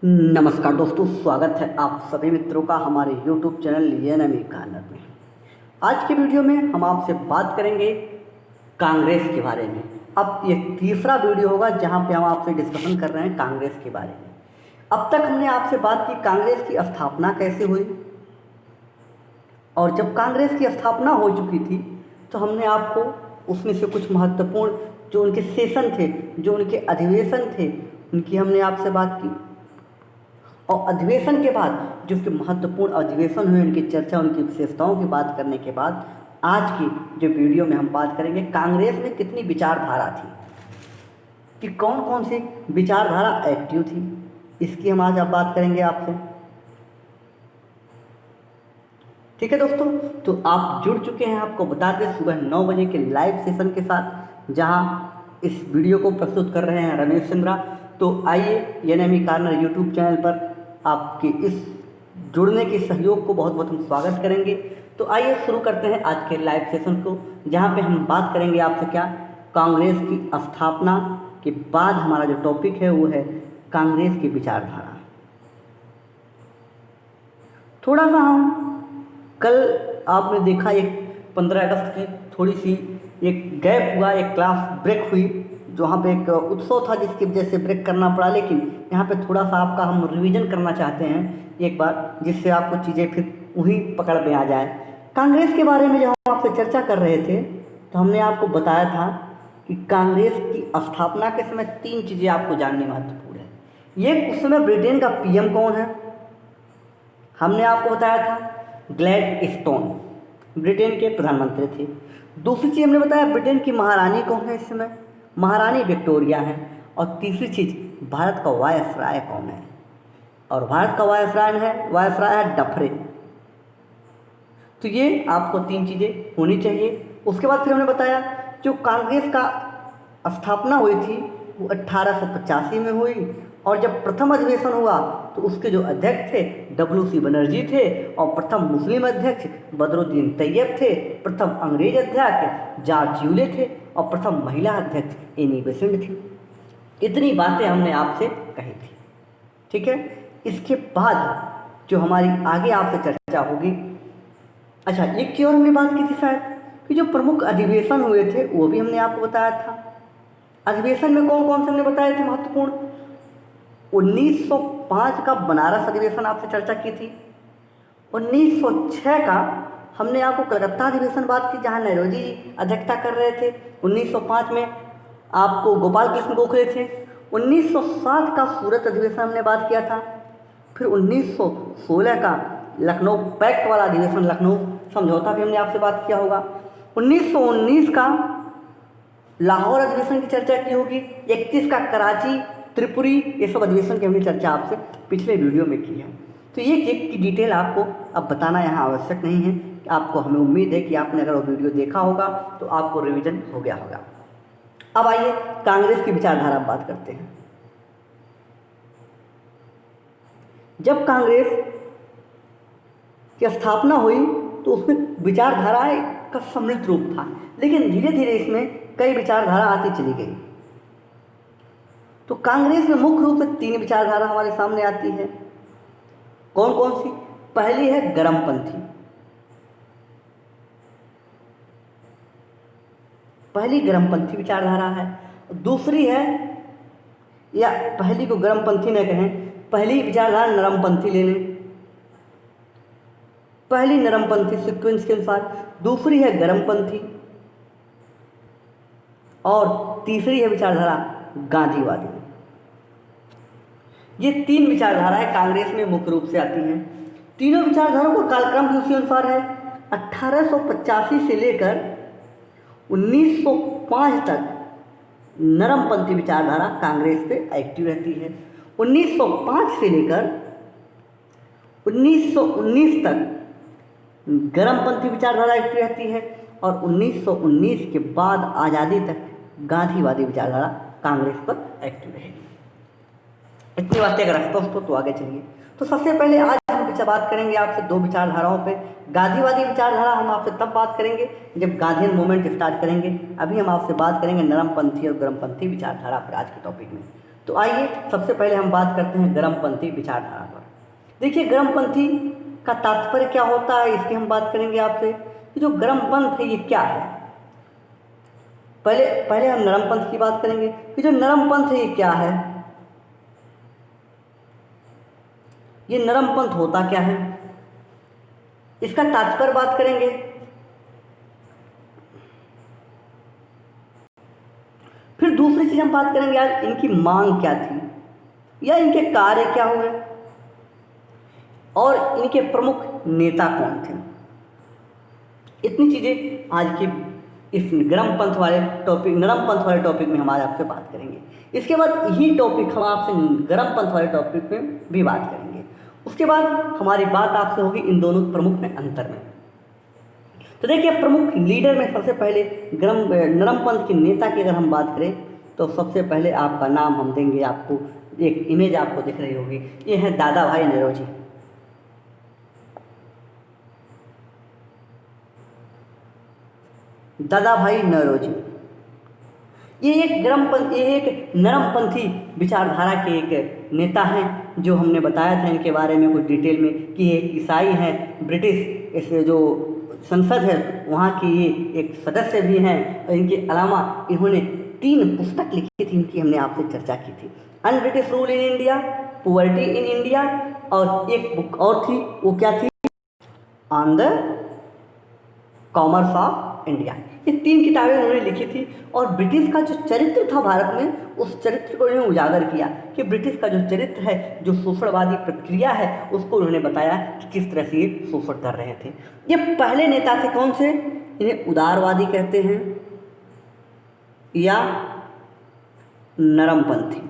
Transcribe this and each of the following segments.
नमस्कार दोस्तों, स्वागत है आप सभी मित्रों का हमारे YouTube चैनल एएनएम कॉर्नर में। आज की वीडियो में हम आपसे बात करेंगे कांग्रेस के बारे में। अब ये तीसरा वीडियो होगा जहां पे हम आपसे डिस्कशन कर रहे हैं कांग्रेस के बारे में। अब तक हमने आपसे बात की कांग्रेस की स्थापना कैसे हुई, और जब कांग्रेस की स्थापना हो चुकी थी तो हमने आपको उसमें से कुछ महत्वपूर्ण जो उनके सेशन थे, जो उनके अधिवेशन थे, उनकी हमने आपसे बात की। और अधिवेशन के बाद जो उसके महत्वपूर्ण अधिवेशन हुए, उनकी चर्चा, उनकी विशेषताओं की बात करने के बाद आज की जो वीडियो में हम बात करेंगे कांग्रेस में कितनी विचारधारा थी, कि कौन कौन सी विचारधारा एक्टिव थी, इसकी हम आज बात करेंगे आपसे। ठीक है दोस्तों, तो आप जुड़ चुके हैं, आपको बता दें, सुबह 9 बजे के लाइव सेशन के साथ, जहां इस वीडियो को प्रस्तुत कर रहे हैं रमेश चंद्रा। तो आइए एएनएम कॉर्नर यूट्यूब चैनल पर आपके इस जुड़ने के सहयोग को बहुत बहुत हम स्वागत करेंगे। तो आइए शुरू करते हैं आज के लाइव सेशन को, जहां पे हम बात करेंगे आपसे क्या, कांग्रेस की स्थापना के बाद हमारा जो टॉपिक है वो है कांग्रेस की विचारधारा। थोड़ा सा हम कल आपने देखा एक 15 अगस्त की थोड़ी सी एक गैप हुआ, एक क्लास ब्रेक हुई, जहाँ पे एक उत्सव था जिसकी वजह से ब्रेक करना पड़ा। लेकिन यहाँ पे थोड़ा सा आपका हम रिवीजन करना चाहते हैं एक बार, जिससे आपको चीज़ें फिर वहीं पकड़ में आ जाए। कांग्रेस के बारे में जब हम आपसे चर्चा कर रहे थे तो हमने आपको बताया था कि कांग्रेस की स्थापना के समय 3 चीज़ें आपको जाननी महत्वपूर्ण है। ये उस समय ब्रिटेन का पीएम कौन है, हमने आपको बताया था ग्लैडस्टोन ब्रिटेन के प्रधानमंत्री थे। दूसरी चीज़ हमने बताया ब्रिटेन की महारानी कौन है इस समय, महारानी विक्टोरिया है। और तीसरी चीज़ भारत का वायसराय कौन है, और भारत का वायसराय है डफरे। तो ये आपको 3 चीज़ें होनी चाहिए। उसके बाद फिर हमने बताया जो कांग्रेस का स्थापना हुई थी वो 1885 में हुई, और जब प्रथम अधिवेशन हुआ तो उसके जो अध्यक्ष थे WC बनर्जी थे, और प्रथम मुस्लिम अध्यक्ष बदरुद्दीन तैयब थे, प्रथम अंग्रेज अध्यक्ष जॉर्ज यूले थे, और प्रथम महिला अध्यक्ष एनी बेसेंट थी। इतनी बातें हमने आपसे कही थी। ठीक है, इसके बाद जो हमारी आगे आपसे चर्चा होगी, अच्छा एक चीज़ और हमने बात की थी शायद, कि जो प्रमुख अधिवेशन हुए थे वो भी हमने आपको बताया था। अधिवेशन में कौन कौन से हमने बताए थे महत्वपूर्ण, 1905 का बनारस अधिवेशन आपसे चर्चा की थी। 1906 का हमने आपको कलकत्ता अधिवेशन बात की, जहां नेहरू जी अध्यक्षता कर रहे थे। 1905 में आपको गोपाल कृष्ण गोखले थे। 1907 का सूरत अधिवेशन हमने बात किया था। फिर 1916 का लखनऊ पैक्ट वाला अधिवेशन, लखनऊ समझौता भी हमने आपसे बात किया होगा। 1919 का लाहौर अधिवेशन की चर्चा की होगी। 31 का कराची, त्रिपुरी, ये सब अधिवेशन की हमने चर्चा आपसे पिछले वीडियो में की है। तो ये एक की डिटेल आपको अब बताना यहाँ आवश्यक नहीं है। आपको हमें उम्मीद है कि आपने अगर वो वीडियो देखा होगा तो आपको रिवीजन हो गया होगा। अब आइए कांग्रेस की विचारधारा बात करते हैं। जब कांग्रेस की स्थापना हुई तो उसमें विचारधाराएं का सम्मिलित रूप था, लेकिन धीरे धीरे इसमें कई विचारधारा आती चली गई। तो कांग्रेस में मुख्य रूप से 3 विचारधारा हमारे सामने आती है। कौन कौन सी, पहली है गर्मपंथी, पहली गर्मपंथी विचारधारा है। दूसरी है, या पहली को गर्मपंथी न कहें, पहली विचारधारा नरमपंथी ले लें, पहली नरमपंथी सीक्वेंस के अनुसार, दूसरी है गर्मपंथी, और तीसरी है विचारधारा गांधीवादी। ये 3 विचारधाराएं कांग्रेस में मुख्य रूप से आती हैं। तीनों विचारधाराओं का कालक्रम भी उसी अनुसार है। 1885 से लेकर 1905 तक नरमपंथी विचारधारा कांग्रेस पे एक्टिव रहती है। 1905 से लेकर 1919 तक गर्मपंथी विचारधारा एक्टिव रहती है, और 1919 के बाद आज़ादी तक गांधीवादी विचारधारा कांग्रेस पर एक्टिव रहेगी। इतनी बातें अगर स्पष्ट हो तो आगे चलिए। तो सबसे पहले आज हम बात करेंगे आपसे 2 विचारधाराओं पे। गांधीवादी विचारधारा हम आपसे तब बात करेंगे जब गांधीयन मूवमेंट स्टार्ट करेंगे। अभी हम आपसे बात करेंगे नरमपंथी और गर्मपंथी विचारधारा पर आज के टॉपिक में। तो आइए सबसे पहले हम बात करते हैं गर्मपंथी विचारधारा पर। देखिए गर्मपंथी का तात्पर्य क्या होता है, इसकी हम बात करेंगे आपसे कि जो गर्मपंथ है ये क्या है। पहले पहले हम नरमपंथ की बात करेंगे कि जो नरमपंथ है ये क्या है। ये नरमपंथ होता क्या है, इसका तात्पर्य बात करेंगे। फिर दूसरी चीज हम बात करेंगे आज इनकी मांग क्या थी या इनके कार्य क्या हुए और इनके प्रमुख नेता कौन थे। इतनी चीजें आज के इस नरमपंथ वाले टॉपिक में हम आज आपसे बात करेंगे। इसके बाद यही टॉपिक हम आपसे गर्मपंथ वाले टॉपिक में भी बात करेंगे। उसके बाद हमारी बात आपसे होगी इन दोनों प्रमुख में अंतर में। तो देखिए प्रमुख लीडर में सबसे पहले नरमपंथ के नेता की अगर हम बात करें तो सबसे पहले आपका नाम हम देंगे, आपको एक इमेज आपको दिख रही होगी, ये है दादा भाई नौरोजी। दादा भाई नौरोजी ये एक नरमपंथी विचारधारा के एक नेता हैं जो हमने बताया था इनके बारे में कुछ डिटेल में कि ये ईसाई हैं, ब्रिटिश इस जो संसद है वहाँ की ये एक सदस्य भी हैं और इनके अलावा इन्होंने 3 पुस्तक लिखी थी, इनकी हमने आपसे चर्चा की थी। Un British rule in India, poverty in India और एक बुक और थी, वो क्या थी, on the commerce of India. ये 3 किताबें उन्होंने लिखी थी और ब्रिटिश का जो चरित्र था भारत में उस चरित्र को इन्होंने उजागर किया कि ब्रिटिश का जो चरित्र है, जो शोषणवादी प्रक्रिया है, उसको उन्होंने बताया कि किस तरह से ये शोषण कर रहे थे। ये पहले नेता थे कौन से, इन्हें उदारवादी कहते हैं या नरमपंथी,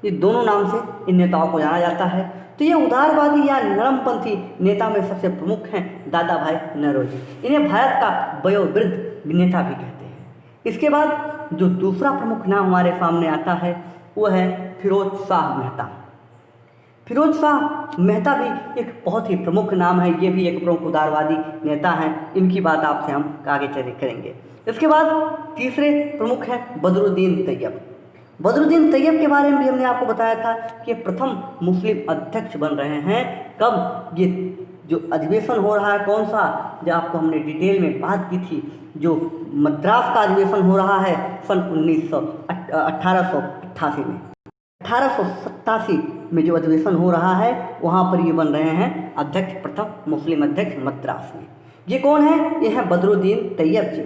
ये दोनों नाम से इन नेताओं को जाना जाता है। तो ये उदारवादी या नरमपंथी नेता में सबसे प्रमुख हैं दादा भाई नौरोजी। इन्हें भारत का वयोवृद्ध नेता भी कहते हैं। इसके बाद जो दूसरा प्रमुख नाम हमारे सामने आता है वो है फिरोज शाह मेहता। फिरोज शाह मेहता भी एक बहुत ही प्रमुख नाम है, ये भी एक प्रमुख उदारवादी नेता हैं। इनकी बात आपसे हम आगे चले करेंगे। इसके बाद तीसरे प्रमुख हैं बदरुद्दीन तैयब। बदरुद्दीन तैयब के बारे में भी हमने आपको बताया था कि प्रथम मुस्लिम अध्यक्ष बन रहे हैं। कब, ये जो अधिवेशन हो रहा है कौन सा, जो आपको हमने डिटेल में बात की थी, जो मद्रास का अधिवेशन हो रहा है सन 1888 में, 1887 में जो अधिवेशन हो रहा है वहाँ पर ये बन रहे हैं अध्यक्ष, प्रथम मुस्लिम अध्यक्ष मद्रास में। ये कौन है, ये है बदरुद्दीन तैयब जी।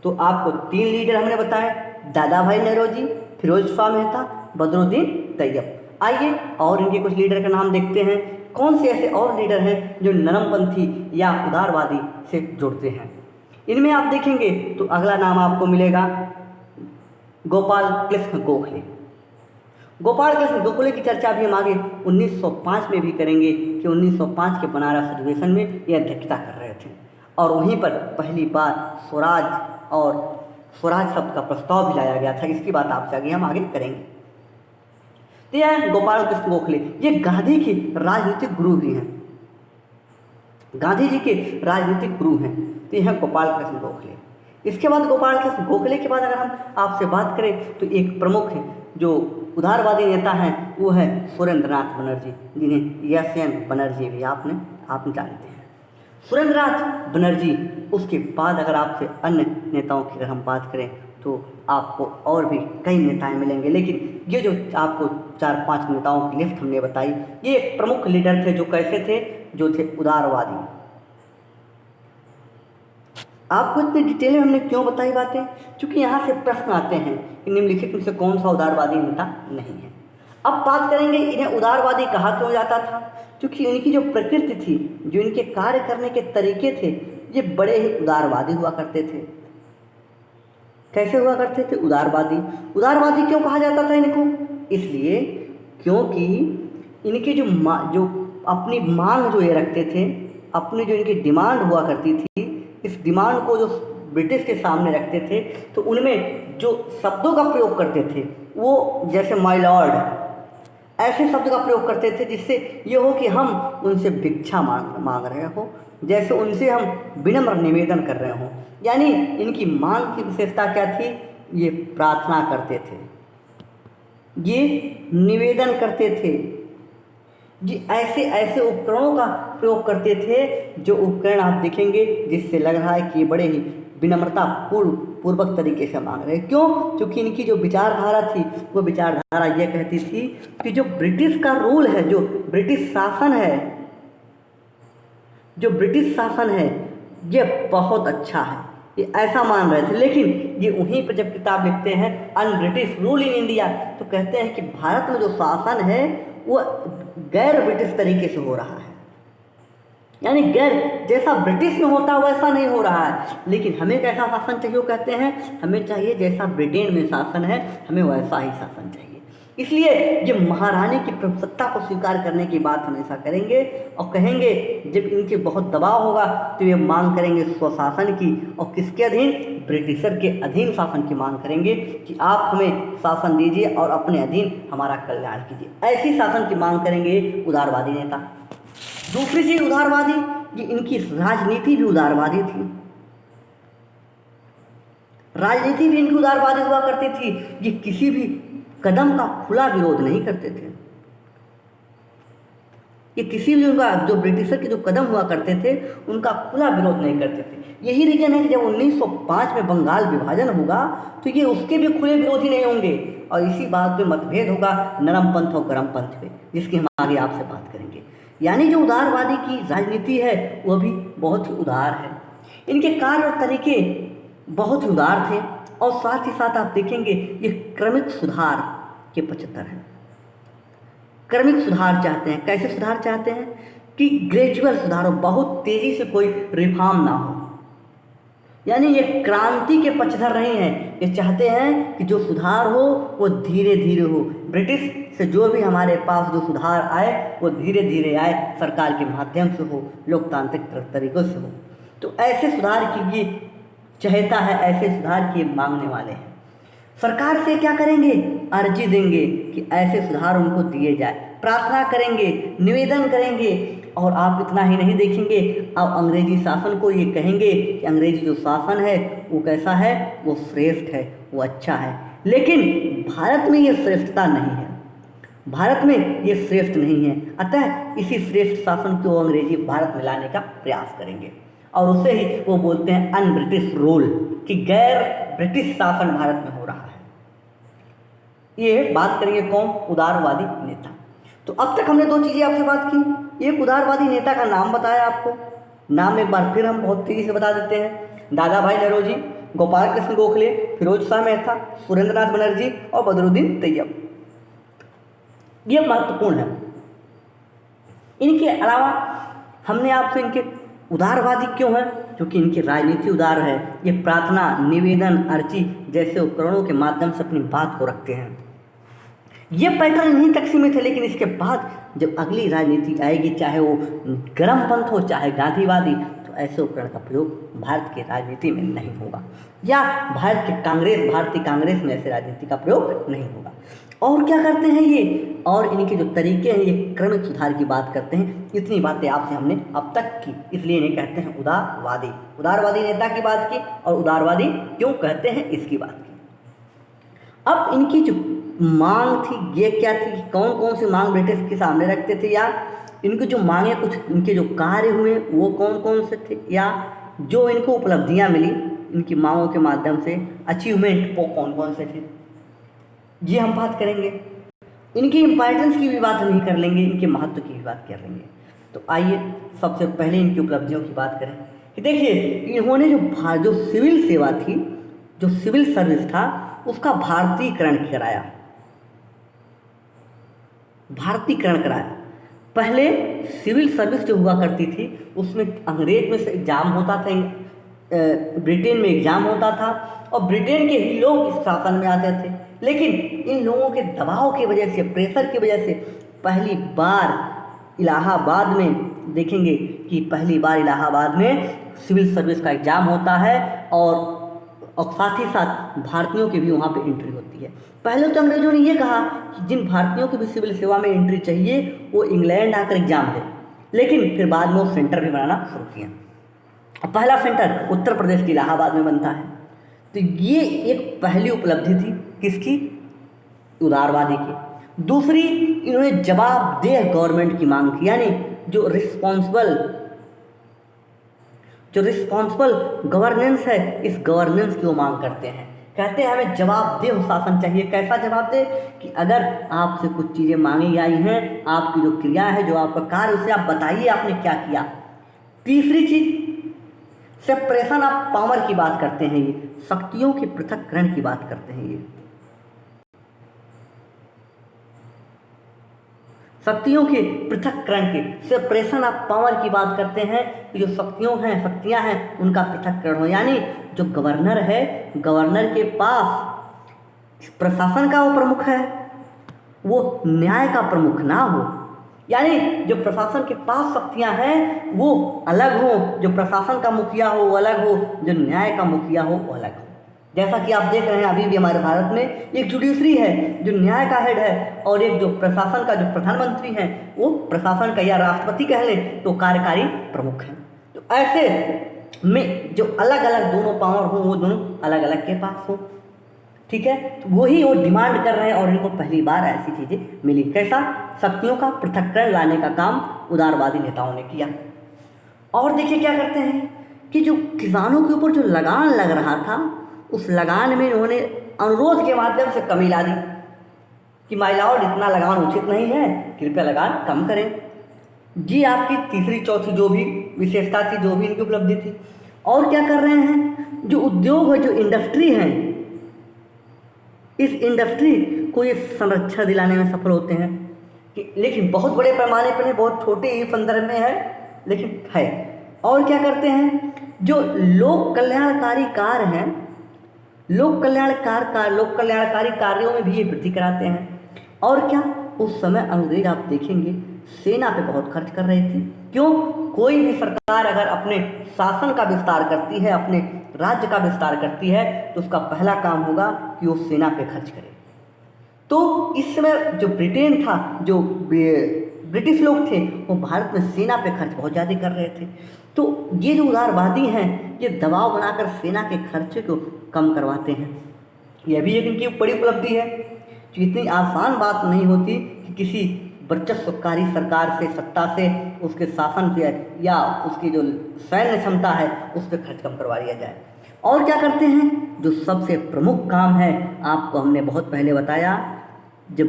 तो आपको 3 लीडर हमने बताए, दादा भाई नौरोजी, फिरोज शाह मेहता, बदरुद्दीन तैयब। आइए और इनके कुछ लीडर का नाम देखते हैं, कौन से ऐसे और लीडर हैं जो नरमपंथी या उदारवादी से जुड़ते हैं। इनमें आप देखेंगे तो अगला नाम आपको मिलेगा गोपाल कृष्ण गोखले। गोपाल कृष्ण गोखले की चर्चा भी हम आगे 1905 में भी करेंगे कि 1905 के बनारस अधिवेशन में ये अध्यक्षता कर रहे थे और वहीं पर पहली बार स्वराज शब्द का प्रस्ताव भी लाया गया था। इसकी बात आपसे हम आगे करेंगे। तो यह गोपाल कृष्ण गोखले ये गांधी के राजनीतिक गुरु भी हैं, गांधी जी के राजनीतिक गुरु हैं। तो यह गोपाल कृष्ण गोखले। इसके बाद गोपाल कृष्ण गोखले के बाद अगर हम आपसे बात करें तो एक प्रमुख है जो उदारवादी नेता हैं, वो है सुरेंद्रनाथ बनर्जी, जिन्हें एस.एन. बनर्जी भी आप जानते हैं। सुरेंद्रनाथ बनर्जी। उसके बाद अगर आपसे अन्य नेताओं की अगर हम बात करें तो आपको और भी कई नेताएं मिलेंगे, लेकिन ये जो आपको 4-5 नेताओं की लिस्ट हमने बताई, ये एक प्रमुख लीडर थे जो कैसे थे, जो थे उदारवादी। आपको इतनी डिटेल में हमने क्यों बताई बातें, क्योंकि यहाँ से प्रश्न आते हैं कि निम्नलिखित में से कौन सा उदारवादी नेता नहीं है। अब बात करेंगे इन्हें उदारवादी कहा क्यों जाता था, क्योंकि इनकी जो प्रकृति थी, जो इनके कार्य करने के तरीके थे, ये बड़े ही उदारवादी हुआ करते थे। कैसे हुआ करते थे, उदारवादी। उदारवादी क्यों कहा जाता था इनको, इसलिए क्योंकि इनकी जो अपनी मांग जो ये रखते थे, अपनी जो इनकी डिमांड हुआ करती थी, इस डिमांड को जो ब्रिटिश के सामने रखते थे तो उनमें जो शब्दों का प्रयोग करते थे वो जैसे माय लॉर्ड, ऐसे शब्द का प्रयोग करते थे जिससे ये हो कि हम उनसे भिक्षा मांग रहे हो, जैसे उनसे हम विनम्र निवेदन कर रहे हों। यानी इनकी मांग की विशेषता क्या थी, ये प्रार्थना करते थे। ये निवेदन करते थे, ये ऐसे ऐसे उपकरणों का प्रयोग करते थे जो उपकरण आप देखेंगे जिससे लग रहा है कि ये बड़े ही विनम्रता पूर्वक तरीके से मांग रहे हैं। क्यों? क्योंकि इनकी जो विचारधारा थी वो विचारधारा ये कहती थी कि जो ब्रिटिश का रूल है, जो ब्रिटिश शासन है, जो ब्रिटिश शासन है ये बहुत अच्छा है, ये ऐसा मान रहे थे। लेकिन ये उन्हीं पर जब किताब लिखते हैं un British rule in India, तो कहते हैं कि भारत में जो शासन है वो गैर ब्रिटिश तरीके से हो रहा है, यानी गैर जैसा ब्रिटिश में होता वैसा नहीं हो रहा है। लेकिन हमें कैसा शासन चाहिए? वो कहते हैं हमें चाहिए जैसा ब्रिटेन में शासन है, हमें वैसा ही शासन चाहिए। इसलिए ये महारानी की प्रभुसत्ता को स्वीकार करने की बात हमेशा करेंगे और कहेंगे जब इनके बहुत दबाव होगा तो ये मांग करेंगे स्वशासन की, और किसके अधीन? ब्रिटिशर के अधीन शासन की मांग करेंगे कि आप हमें शासन दीजिए और अपने अधीन हमारा कल्याण कीजिए। ऐसी शासन की मांग करेंगे उदारवादी नेता। दूसरी चीज उदारवादी, ये इनकी राजनीति भी उदारवादी थी, राजनीति भी इनकी उदारवादी हुआ करती थी। ये किसी भी कदम का खुला विरोध नहीं करते थे, ये किसी भी उनका जो ब्रिटिशर के जो कदम हुआ करते थे उनका खुला विरोध नहीं करते थे। यही रीजन है कि जब 1905 में बंगाल विभाजन होगा तो ये उसके भी खुले विरोधी नहीं होंगे, और इसी बात पे मतभेद होगा नरम पंथ और गरम पंथ पे, जिसकी हम आगे आपसे बात करेंगे। यानी जो उदारवादी की राजनीति है वह भी बहुत ही उदार है, इनके कार्य और तरीके बहुत ही उदार थे, और साथ ही साथ आप देखेंगे ये क्रमिक सुधार के पचहत्तर हैं। क्रमिक सुधार चाहते हैं। कैसे सुधार चाहते हैं? कि ग्रेजुअल सुधार हो, बहुत तेजी से कोई रिफॉर्म ना हो, यानी ये क्रांति के पक्षधर नहीं है। ये चाहते हैं कि जो सुधार हो वो धीरे धीरे हो, ब्रिटिश से जो भी हमारे पास जो सुधार आए वो धीरे धीरे आए, सरकार के माध्यम से हो, लोकतांत्रिक तरीकों से हो। तो ऐसे सुधार की ये चाहता है, ऐसे सुधार की मांगने वाले हैं। सरकार से क्या करेंगे? अर्जी देंगे कि ऐसे सुधार उनको दिए जाए, प्रार्थना करेंगे, निवेदन करेंगे। और आप इतना ही नहीं देखेंगे, अब अंग्रेजी शासन को ये कहेंगे कि अंग्रेजी जो शासन है वो कैसा है? वो श्रेष्ठ है, वो अच्छा है। लेकिन भारत में ये श्रेष्ठता नहीं है, भारत में ये श्रेष्ठ नहीं है। अतः इसी श्रेष्ठ शासन को अंग्रेजी भारत में लाने का प्रयास करेंगे, और उससे ही वो बोलते हैं अन ब्रिटिश रूल, कि गैर ब्रिटिश शासन भारत में हो रहा है। ये बात करेंगे कौन? उदारवादी नेता। तो अब तक हमने दो चीज़ें आपसे बात की। एक उदारवादी नेता का नाम बताया आपको, नाम एक बार फिर हम बहुत तेजी से बता देते हैं। दादा भाई नौरोजी, गोपाल कृष्ण गोखले, फिरोज शाह मेहता, सुरेंद्रनाथ बनर्जी और बदरुद्दीन तैयब। ये महत्वपूर्ण है। इनके अलावा हमने आपसे इनके उदारवादी क्यों है? क्योंकि इनकी राजनीति उदार है। ये प्रार्थना, निवेदन, अर्जी जैसे उपकरणों के माध्यम से अपनी बात को रखते हैं। ये पैटर्न नहीं तक सीमित है, लेकिन इसके बाद जब अगली राजनीति आएगी, चाहे वो गरम पंथ हो चाहे गांधीवादी, तो ऐसे उपकरण का प्रयोग भारत की राजनीति में नहीं होगा, या भारतीय कांग्रेस में ऐसे राजनीति का प्रयोग नहीं होगा। और क्या करते हैं ये? और इनके जो तरीके हैं, ये क्रमिक सुधार की बात करते हैं। इतनी बातें आपसे हमने अब तक की, इसलिए इन्हें कहते हैं उदारवादी। उदारवादी नेता की बात की, और उदारवादी क्यों कहते हैं इसकी बात की। अब इनकी जो मांग थी ये क्या थी? कौन कौन सी मांग ब्रिटिश के सामने रखते थे, या इनकी जो मांगे, कुछ इनके जो कार्य हुए वो कौन कौन से थे, या जो इनको उपलब्धियां मिली इनकी मांगों के माध्यम से, अचीवमेंट वो कौन कौन से थे, ये हम बात करेंगे। इनकी इम्पोर्टेंस की भी बात हम ही कर लेंगे, इनके महत्व की भी बात कर लेंगे। तो आइए सबसे पहले इनकी उपलब्धियों की बात करें कि देखिए, इन्होंने जो सिविल सेवा थी, जो सिविल सर्विस था, उसका भारतीयकरण कराया। भारतीयकरण कराया। पहले सिविल सर्विस जो हुआ करती थी उसमें अंग्रेज में से एग्जाम होता था, ब्रिटेन में एग्जाम होता था, और ब्रिटेन के ही लोग इस शासन में आते थे। लेकिन इन लोगों के दबाव की वजह से, प्रेशर की वजह से पहली बार इलाहाबाद में देखेंगे कि पहली बार इलाहाबाद में सिविल सर्विस का एग्ज़ाम होता है, और साथ ही साथ भारतीयों की भी वहाँ पे एंट्री होती है। पहले तो अंग्रेजों ने ये कहा कि जिन भारतीयों की भी सिविल सेवा में एंट्री चाहिए वो इंग्लैंड आकर एग्जाम दें, लेकिन फिर बाद में वो सेंटर भी बनाना शुरू किया। पहला सेंटर उत्तर प्रदेश के इलाहाबाद में बनता है। तो ये एक पहली उपलब्धि थी किसकी? उदारवादी की। दूसरी, इन्होंने जवाबदेह गवर्नमेंट की मांग की, यानी जो रिस्पॉन्सिबल गवर्नेंस है, इस गवर्नेंस की वो मांग करते हैं। कहते हैं हमें जवाबदेह शासन चाहिए। कैसा जवाबदेह? कि अगर आपसे कुछ चीज़ें मांगी आई हैं, आपकी जो क्रिया है, जो आपका कार्य, उसे आप बताइए आपने क्या किया। तीसरी चीज, सेपरेशन ऑफ पावर की बात करते हैं, ये शक्तियों के पृथक्करण की बात करते हैं। ये शक्तियों के पृथक्करण की, सेपरेशन ऑफ पावर की बात करते हैं कि जो शक्तियां हैं उनका पृथक्करण हो। यानी जो गवर्नर है, गवर्नर के पास प्रशासन का वो प्रमुख है, वो न्याय का प्रमुख ना हो। यानी जो प्रशासन के पास शक्तियां हैं वो अलग हो, जो प्रशासन का मुखिया हो वो अलग हो, जो न्याय का मुखिया हो वो अलग हो। जैसा कि आप देख रहे हैं अभी भी हमारे भारत में एक जुडिशरी है जो न्याय का हेड है, और एक जो प्रशासन का जो प्रधानमंत्री है वो प्रशासन का, या राष्ट्रपति कह लें तो कार्यकारी प्रमुख है। तो ऐसे में जो अलग अलग दोनों पावर हो वो दोनों अलग अलग के पास हो। ठीक है, तो वही वो डिमांड कर रहे हैं और इनको पहली बार ऐसी चीज़ें मिली। कैसा? शक्तियों का पृथक्करण लाने का काम उदारवादी नेताओं ने किया। और देखिए क्या करते हैं कि जो किसानों के ऊपर जो लगान लग रहा था, उस लगान में इन्होंने अनुरोध के माध्यम से कमी ला दी कि माय लॉर्ड, इतना लगान उचित नहीं है, कृपया लगान कम करें। जी आपकी तीसरी चौथी जो भी विशेषता थी, जो भी इनकी उपलब्धि थी। और क्या कर रहे हैं, जो उद्योग है, जो इंडस्ट्री है, इस इंडस्ट्री को ये संरक्षण दिलाने में सफल होते हैं कि, लेकिन बहुत बड़े पैमाने पर नहीं, बहुत छोटे ही संदर्भ में है, लेकिन है। और क्या करते हैं, जो लोक कल्याणकारी कार्य हैं, लोक कल्याणकारी कार्यों में भी ये वृद्धि कराते हैं। और क्या, उस समय अंग्रेज आप देखेंगे सेना पे बहुत खर्च कर रहे थे। क्यों? कोई भी सरकार अगर अपने शासन का विस्तार करती है, अपने राज्य का विस्तार करती है, तो उसका पहला काम होगा कि वो सेना पे खर्च करे। तो इस समय जो ब्रिटेन था, जो ब्रिटिश लोग थे, वो भारत में सेना पे खर्च बहुत ज़्यादा कर रहे थे। तो ये जो उदारवादी हैं, ये दबाव बनाकर सेना के खर्चे को कम करवाते हैं। यह भी एक इनकी बड़ी उपलब्धि है। तो इतनी आसान बात नहीं होती कि किसी वर्चस्वकारी सरकार से, सत्ता से, उसके शासन से या उसकी जो सैन्य क्षमता है उस पर खर्च कम करवा दिया जाए। और क्या करते हैं, जो सबसे प्रमुख काम है, आपको हमने बहुत पहले बताया, जब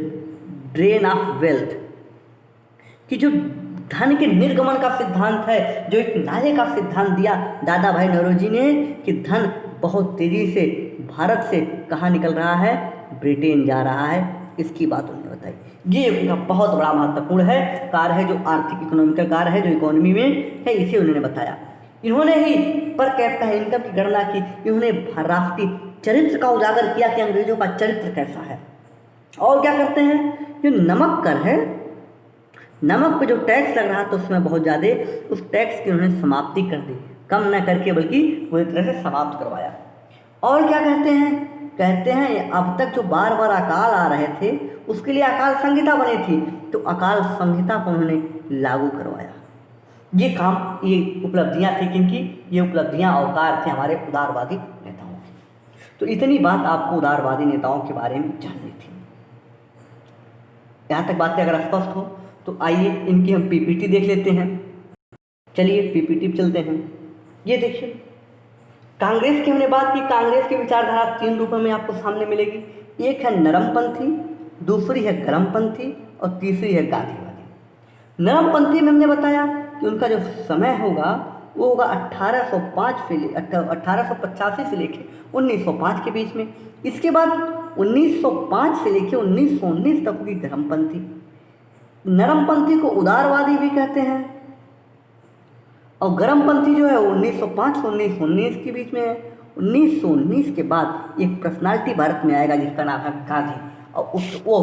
ड्रेन ऑफ वेल्थ कि जो धन के निर्गमन का सिद्धांत है, जो एक नाले का सिद्धांत दिया दादा भाई नौरोजी ने, कि धन बहुत तेजी से भारत से कहाँ निकल रहा है, ब्रिटेन जा रहा है, इसकी बात उन्होंने बताई। ये उनका बहुत बड़ा महत्वपूर्ण है कार्य है, जो आर्थिक इकोनॉमिकल कार्य है, जो इकोनॉमी में है, इसे उन्होंने बताया। इन्होंने ही पर कैपिटा इनकम की गणना की, इन्होंने राष्ट्रीय चरित्र का उजागर किया कि अंग्रेजों का चरित्र कैसा है। और क्या करते हैं, जो नमक कर है, नमक पे जो टैक्स लग रहा था उसमें बहुत ज़्यादा, उस टैक्स की उन्होंने समाप्ति कर दी, कम न करके बल्कि पूरी तरह से समाप्त करवाया। और क्या कहते हैं अब तक जो बार बार अकाल आ रहे थे उसके लिए अकाल संहिता बनी थी, तो अकाल संहिता को उन्होंने लागू करवाया। ये काम, ये उपलब्धियां थी किनकी, ये उपलब्धियां अवतार थे हमारे उदारवादी नेताओं की। तो इतनी बात आपको उदारवादी नेताओं के बारे में जाननी थी। यहाँ तक बातें अगर स्पष्ट हो तो आइए इनकी हम पीपीटी देख लेते हैं। चलिए पीपीटी पे चलते हैं। ये देखिए, कांग्रेस की हमने बात की। कांग्रेस की विचारधारा 3 रूपों में आपको सामने मिलेगी। एक है नरमपंथी, दूसरी है गरमपंथी और तीसरी है गांधीवादी। नरमपंथी में हमने बताया कि उनका जो समय होगा वो होगा 1885 से लेके 1905 के बीच में। इसके बाद 1905 से लेके 1919 तक होगी गरमपंथी। नरमपंथी को उदारवादी भी कहते हैं, और गरमपंथी जो है 1905 से 1919 के बीच में है। 1919 के बाद एक पर्सनालिटी भारत में आएगा जिसका नाम है गांधी, और वो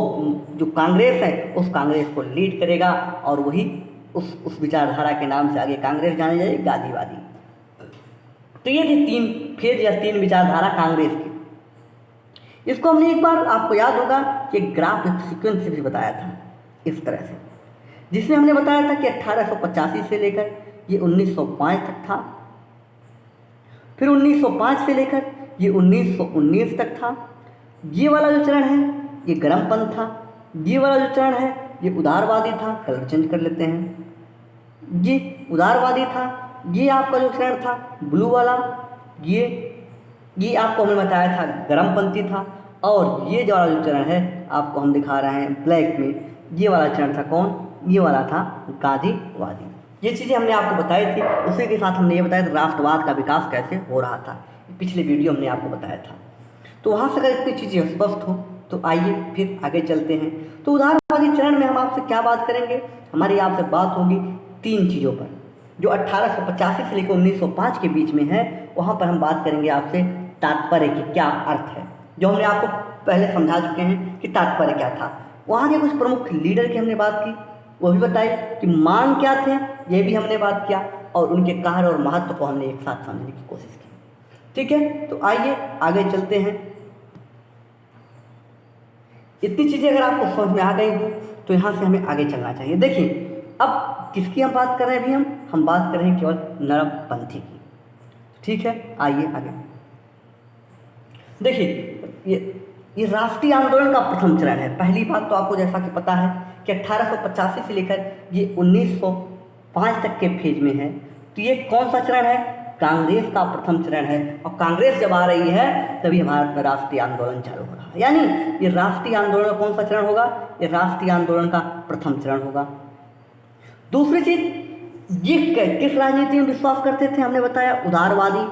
जो कांग्रेस है उस कांग्रेस को लीड करेगा, और वही उस विचारधारा के नाम से आगे कांग्रेस जानी जाएगी, गांधीवादी। तो ये थी 3 फेज या 3 विचारधारा कांग्रेस की। इसको हमने एक बार, आपको याद होगा कि ग्राफ एक सीक्वेंस से भी बताया था इस तरह से, जिसमें हमने बताया था कि 1885 से लेकर ये 1905 तक था, फिर 1905 से लेकर ये 1919 तक था। ये वाला जो चरण है ये गरम पंथ था। ये वाला जो चरण है ये उदारवादी था, कलर चेंज कर लेते हैं, ये उदारवादी था। ये आपका जो चरण था ब्लू वाला, ये आपको हमने बताया था गरमपंथी था। और ये जो वाला जो चरण है आपको हम दिखा रहे हैं ब्लैक में, ये वाला चरण था कौन, ये वाला था गांधीवादी। ये चीज़ें हमने आपको बताई थी। उसी के साथ हमने ये बताया था राष्ट्रवाद का विकास कैसे हो रहा था, पिछले वीडियो हमने आपको बताया था। तो वहाँ से अगर इतनी चीज़ें स्पष्ट हो तो आइए फिर आगे चलते हैं। तो उदारवादी चरण में हम आपसे क्या बात करेंगे, हमारी आपसे बात होगी 3 चीज़ों पर, जो 1885 से लेकर 1905 के बीच में है। वहाँ पर हम बात करेंगे आपसे तात्पर्य की क्या अर्थ है, जो हमने आपको पहले समझा चुके हैं कि तात्पर्य क्या था। वहाँ के कुछ प्रमुख लीडर की हमने बात की, वो भी बताई कि मांग क्या थे, ये भी हमने बात किया, और उनके कार्य और महत्व को हमने एक साथ समझने की कोशिश की। ठीक है, तो आइए आगे चलते हैं। इतनी चीज़ें अगर आपको समझ में आ गई हो तो यहाँ से हमें आगे चलना चाहिए। देखिए अब किसकी हम बात कर रहे हैं, अभी हम बात कर रहे हैं केवल नरमपंथी की। ठीक है, आइए आगे। देखिए ये राष्ट्रीय आंदोलन का प्रथम चरण है। पहली बात तो आपको जैसा कि पता है कि 1885 से लेकर ये 1905 तक के फेज में है। तो ये कौन सा चरण है, कांग्रेस का प्रथम चरण है। और कांग्रेस जब आ रही है तभी भारत में राष्ट्रीय आंदोलन चालू हो रहा है। यानी ये राष्ट्रीय आंदोलन का कौन सा चरण होगा, ये राष्ट्रीय आंदोलन का प्रथम चरण होगा। दूसरी चीज, ये किस राजनीति में विश्वास करते थे, हमने बताया उदारवादी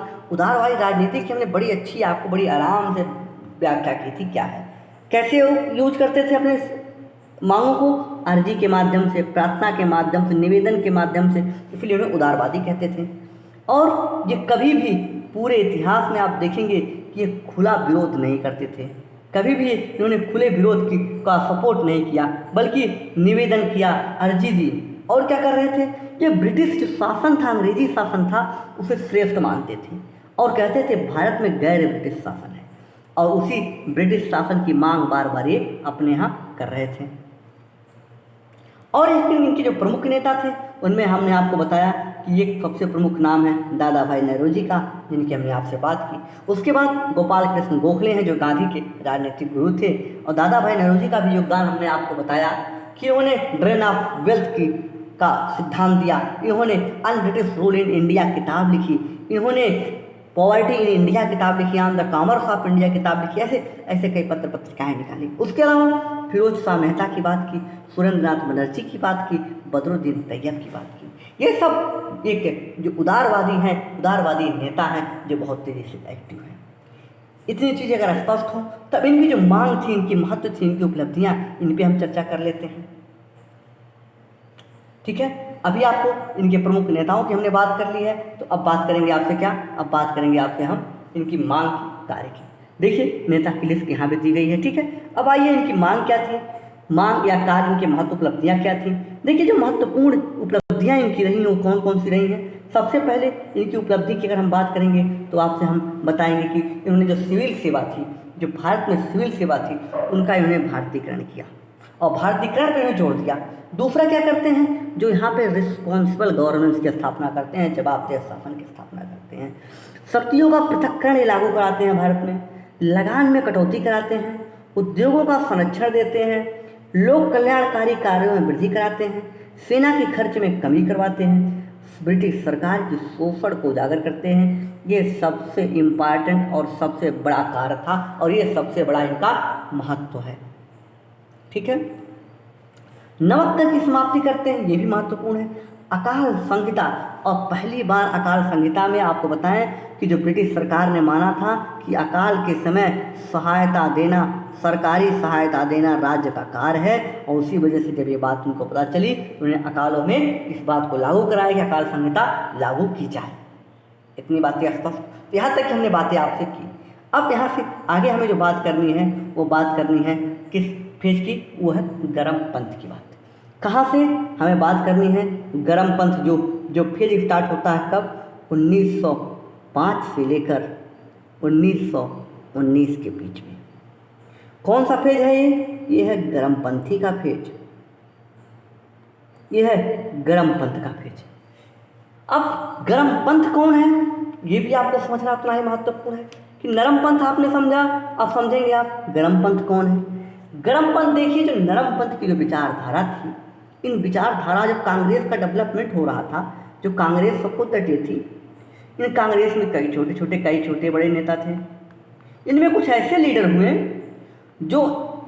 राजनीति की हमने बड़ी अच्छी आपको बड़ी आराम से व्याख्या की थी। क्या है, कैसे यूज करते थे अपने मांगों को, अर्जी के माध्यम से, प्रार्थना के माध्यम से, निवेदन के माध्यम से, इसलिए उन्हें उदारवादी कहते थे। और ये कभी भी पूरे इतिहास में आप देखेंगे कि ये खुला विरोध नहीं करते थे, कभी भी इन्होंने खुले विरोध का सपोर्ट नहीं किया, बल्कि निवेदन किया, अर्जी दी। और क्या कर रहे थे, ये ब्रिटिश जो शासन था, अंग्रेजी शासन था, उसे श्रेष्ठ मानते थे और कहते थे भारत में गैर ब्रिटिश शासन है। और उसी ब्रिटिश शासन की मांग बार बार ये अपने यहाँ कर रहे थे। और इनके जो प्रमुख नेता थे उनमें हमने आपको बताया कि एक सबसे प्रमुख नाम है दादा भाई नौरोजी का, जिनकी हमने आपसे बात की। उसके बाद गोपाल कृष्ण गोखले हैं जो गांधी के राजनीतिक गुरु थे। और दादा भाई नौरोजी का भी योगदान हमने आपको बताया कि उन्होंने ड्रेन ऑफ वेल्थ का सिद्धांत दिया, इन्होंने un British rule in India किताब लिखी, इन्होंने पॉवर्टी इन इंडिया किताब लिखी, on the commerce of India किताब लिखी, ऐसे कई पत्रिकाएँ निकाली। उसके अलावा फिरोज शाह मेहता की बात की, सुरेंद्रनाथ बनर्जी की बात की, बदरुद्दीन तैयब की बात की। ये सब एक जो उदारवादी नेता हैं जो बहुत तेज़ी से एक्टिव हैं। इतनी चीज़ें अगर स्पष्ट हों तब इनकी जो मांग थी, इनकी महत्व थी, इनकी उपलब्धियाँ, इन पर हम चर्चा कर लेते हैं। ठीक है, अभी आपको इनके प्रमुख नेताओं की हमने बात कर ली है, तो अब बात करेंगे आपसे क्या, अब बात करेंगे आपसे हम इनकी मांग की, कार्य की। देखिए नेता की लिस्ट यहाँ पे दी गई है। ठीक है, अब आइए इनकी मांग क्या थी, मांग या कार्य, इनकी महत्व उपलब्धियाँ क्या थी। देखिए जो महत्वपूर्ण उपलब्धियाँ इनकी रही हैं वो कौन कौन सी रही हैं। सबसे पहले इनकी उपलब्धि की अगर हम बात करेंगे तो आपसे हम बताएंगे कि इन्होंने जो सिविल सेवा थी, जो भारत में सिविल सेवा थी, उनका इन्होंने भारतीयकरण किया और भारतीयकरण पर इन्हें जोड़ दिया। दूसरा क्या करते हैं, जो यहाँ पे रिस्पॉन्सिबल गवर्नेंस की स्थापना करते हैं, जवाबदेह शासन की स्थापना करते हैं। शक्तियों का पृथक्करण लागू कराते हैं भारत में, लगान में कटौती कराते हैं, उद्योगों का संरक्षण देते हैं, लोक कल्याणकारी कार्यों में वृद्धि कराते हैं, सेना के खर्च में कमी करवाते हैं, ब्रिटिश सरकार की शोषण को उजागर करते हैं। ये सबसे इम्पॉर्टेंट और सबसे बड़ा कार्य था और ये सबसे बड़ा इनका महत्व है। ठीक है, नमक कर की समाप्ति करते हैं, ये भी महत्वपूर्ण है। अकाल संहिता, और पहली बार अकाल संहिता में आपको बताएं कि जो ब्रिटिश सरकार ने माना था कि अकाल के समय सहायता देना, सरकारी सहायता देना राज्य का कार्य है, और उसी वजह से जब ये बात उनको पता चली उन्होंने अकालों में इस बात को लागू कराया कि अकाल संहिता लागू की जाए। इतनी बातें स्पष्ट, तो यहाँ तक हमने बातें आपसे की। अब यहाँ से आगे हमें जो बात करनी है वो बात करनी है किस फेज की, वो है गरम पंथ की बात। कहाँ से हमें बात करनी है, गरम पंथ जो फेज स्टार्ट होता है कब, 1905 से लेकर 1919 के बीच में। कौन सा फेज है ये है गरमपंथी का फेज, ये है गरम पंथ का फेज। अब गरम पंथ कौन है ये भी आपको समझना उतना ही महत्वपूर्ण है कि नरम पंथ आपने समझा, अब समझेंगे आप गरम पंथ कौन है। गर्मपंथ देखिए, जो नरमपंथ की जो विचारधारा थी, इन विचारधारा जब कांग्रेस का डेवलपमेंट हो रहा था, जो कांग्रेस सपोर्टेड थी, इन कांग्रेस में कई छोटे बड़े नेता थे। इनमें कुछ ऐसे लीडर हुए जो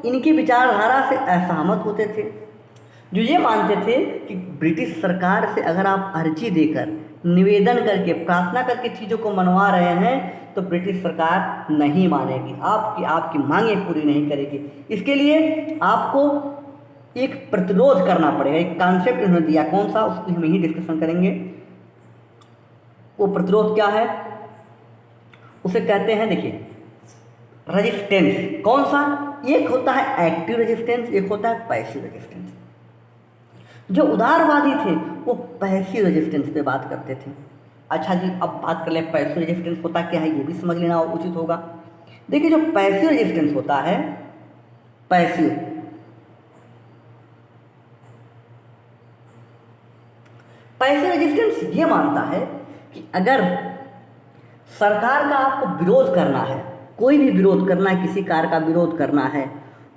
इनकी विचारधारा से असहमत होते थे, जो ये मानते थे कि ब्रिटिश सरकार से अगर आप अर्जी देकर, निवेदन करके, प्रार्थना करके चीज़ों को मनवा रहे हैं तो ब्रिटिश सरकार नहीं मानेगी, आपकी मांगें पूरी नहीं करेगी। इसके लिए आपको एक प्रतिरोध करना पड़ेगा। एक कॉन्सेप्ट उन्होंने दिया, कौन सा, उसकी हम यही डिस्कशन करेंगे। वो प्रतिरोध क्या है, उसे कहते हैं, देखिए, रेजिस्टेंस। कौन सा, एक होता है एक्टिव रेजिस्टेंस, एक होता है पैसिव रेजिस्टेंस। जो उदारवादी थे वो पैसिव रेजिस्टेंस पे बात करते थे। अच्छा जी, अब बात कर ले पैसिव रेजिस्टेंस होता क्या है, ये भी समझ लेना उचित होगा। देखिए, जो पैसिव रेजिस्टेंस होता है, पैसिव रेजिस्टेंस ये मानता है कि अगर सरकार का आपको विरोध करना है, कोई भी विरोध करना है, किसी कार्य का विरोध करना है,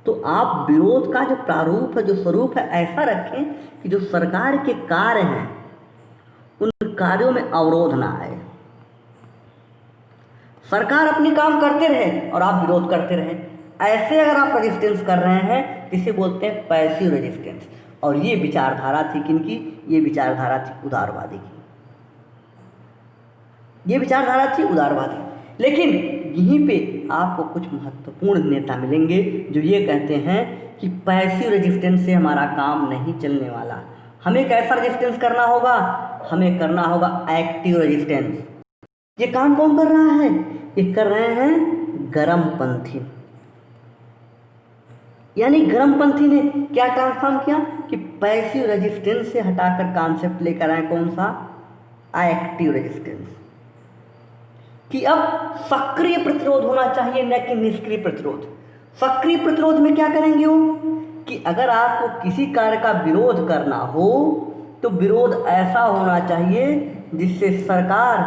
तो आप विरोध का जो प्रारूप है, जो स्वरूप है, ऐसा रखें कि जो सरकार के कार्य हैं उन कार्यों में अवरोध ना आए। सरकार अपनी काम करते रहे और आप विरोध करते रहे, ऐसे अगर आप रेजिस्टेंस कर रहे हैं, इसे बोलते हैं पैसिव रेजिस्टेंस। और ये विचारधारा थी किनकी, ये विचारधारा थी उदारवादी की, ये विचारधारा थी उदारवादी। लेकिन यहीं पे आपको कुछ महत्वपूर्ण नेता मिलेंगे जो ये कहते हैं कि पैसिव रेजिस्टेंस से हमारा काम नहीं चलने वाला, हमें कैसा रेजिस्टेंस करना होगा, हमें करना होगा एक्टिव रेजिस्टेंस। ये काम कौन कर रहा है, ये कर रहे हैं गर्मपंथी। यानी गर्मपंथी ने क्या ट्रांसफॉर्म किया कि पैसिव रेजिस्टेंस से हटाकर कॉन्सेप्ट लेकर आए, कौन सा, एक्टिव रेजिस्टेंस, कि अब सक्रिय प्रतिरोध होना चाहिए न कि निष्क्रिय प्रतिरोध। सक्रिय प्रतिरोध में क्या करेंगे वो, कि अगर आपको किसी कार्य का विरोध करना हो तो विरोध ऐसा होना चाहिए जिससे सरकार,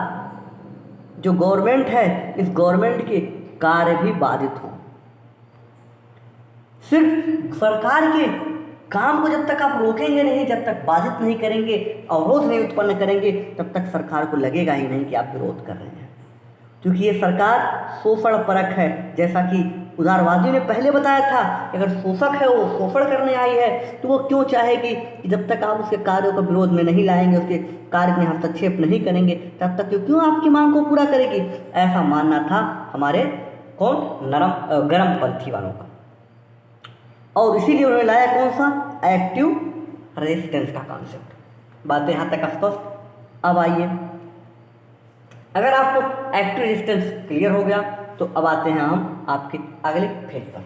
जो गवर्नमेंट है, इस गवर्नमेंट के कार्य भी बाधित हों। सिर्फ सरकार के काम को जब तक आप रोकेंगे नहीं, जब तक बाधित नहीं करेंगे, अवरोध नहीं उत्पन्न करेंगे, तब तक सरकार को लगेगा ही नहीं कि आप विरोध कर रहे हैं। क्योंकि ये सरकार शोषण परक है, जैसा कि उदारवादियों ने पहले बताया था कि अगर शोषक है, वो शोषण करने आई है, तो वो क्यों चाहेगी कि जब तक आप उसके कार्यों को विरोध में नहीं लाएंगे, उसके कार्य में हस्तक्षेप नहीं करेंगे, तब तक क्यों आपकी मांग को पूरा करेगी। ऐसा मानना था हमारे गर्मपंथी वालों का, और इसीलिए उन्होंने लाया कौन सा, एक्टिव रेजिस्टेंस का कॉन्सेप्ट। बातें यहाँ तक स्पष्ट। अब आइए, अगर आपको एक्टिव रेजिस्टेंस क्लियर हो गया तो अब आते हैं हम आपके अगले फेज पर।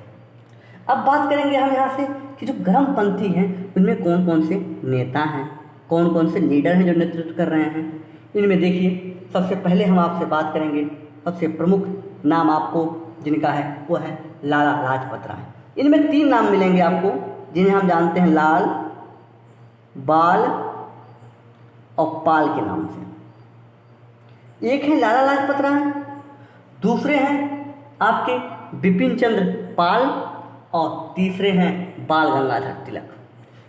अब बात करेंगे हम यहाँ से कि जो गर्मपंथी हैं उनमें कौन कौन से नेता हैं, कौन कौन से लीडर हैं जो नेतृत्व कर रहे हैं। इनमें देखिए, सबसे पहले हम आपसे बात करेंगे, सबसे प्रमुख नाम आपको जिनका है वो है लाला लाजपत राय। इनमें 3 नाम मिलेंगे आपको जिन्हें हम जानते हैं लाल, बाल और पाल के नाम से। एक है लाला लाजपत राय, दूसरे हैं आपके बिपिन चंद्र पाल और तीसरे हैं बाल गंगाधर तिलक।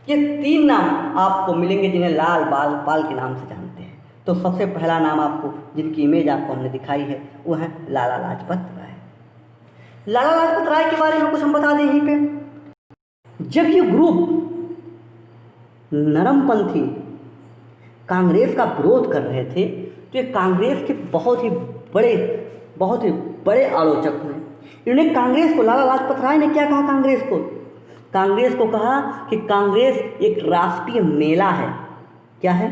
ये 3 नाम आपको मिलेंगे जिन्हें लाल, बाल, पाल के नाम से जानते हैं। तो सबसे पहला नाम आपको, जिनकी इमेज आपको हमने दिखाई है, वो है लाला लाजपत राय। लाला लाजपत राय के बारे में कुछ हम बता दें यहीं पे। जब ये ग्रुप नरमपंथी कांग्रेस का विरोध कर रहे थे तो ये कांग्रेस के बहुत ही बड़े आलोचक हुए। इन्होंने कांग्रेस को, लाला लाजपत राय ने क्या कहा कांग्रेस को कहा कि कांग्रेस एक राष्ट्रीय मेला है। क्या है,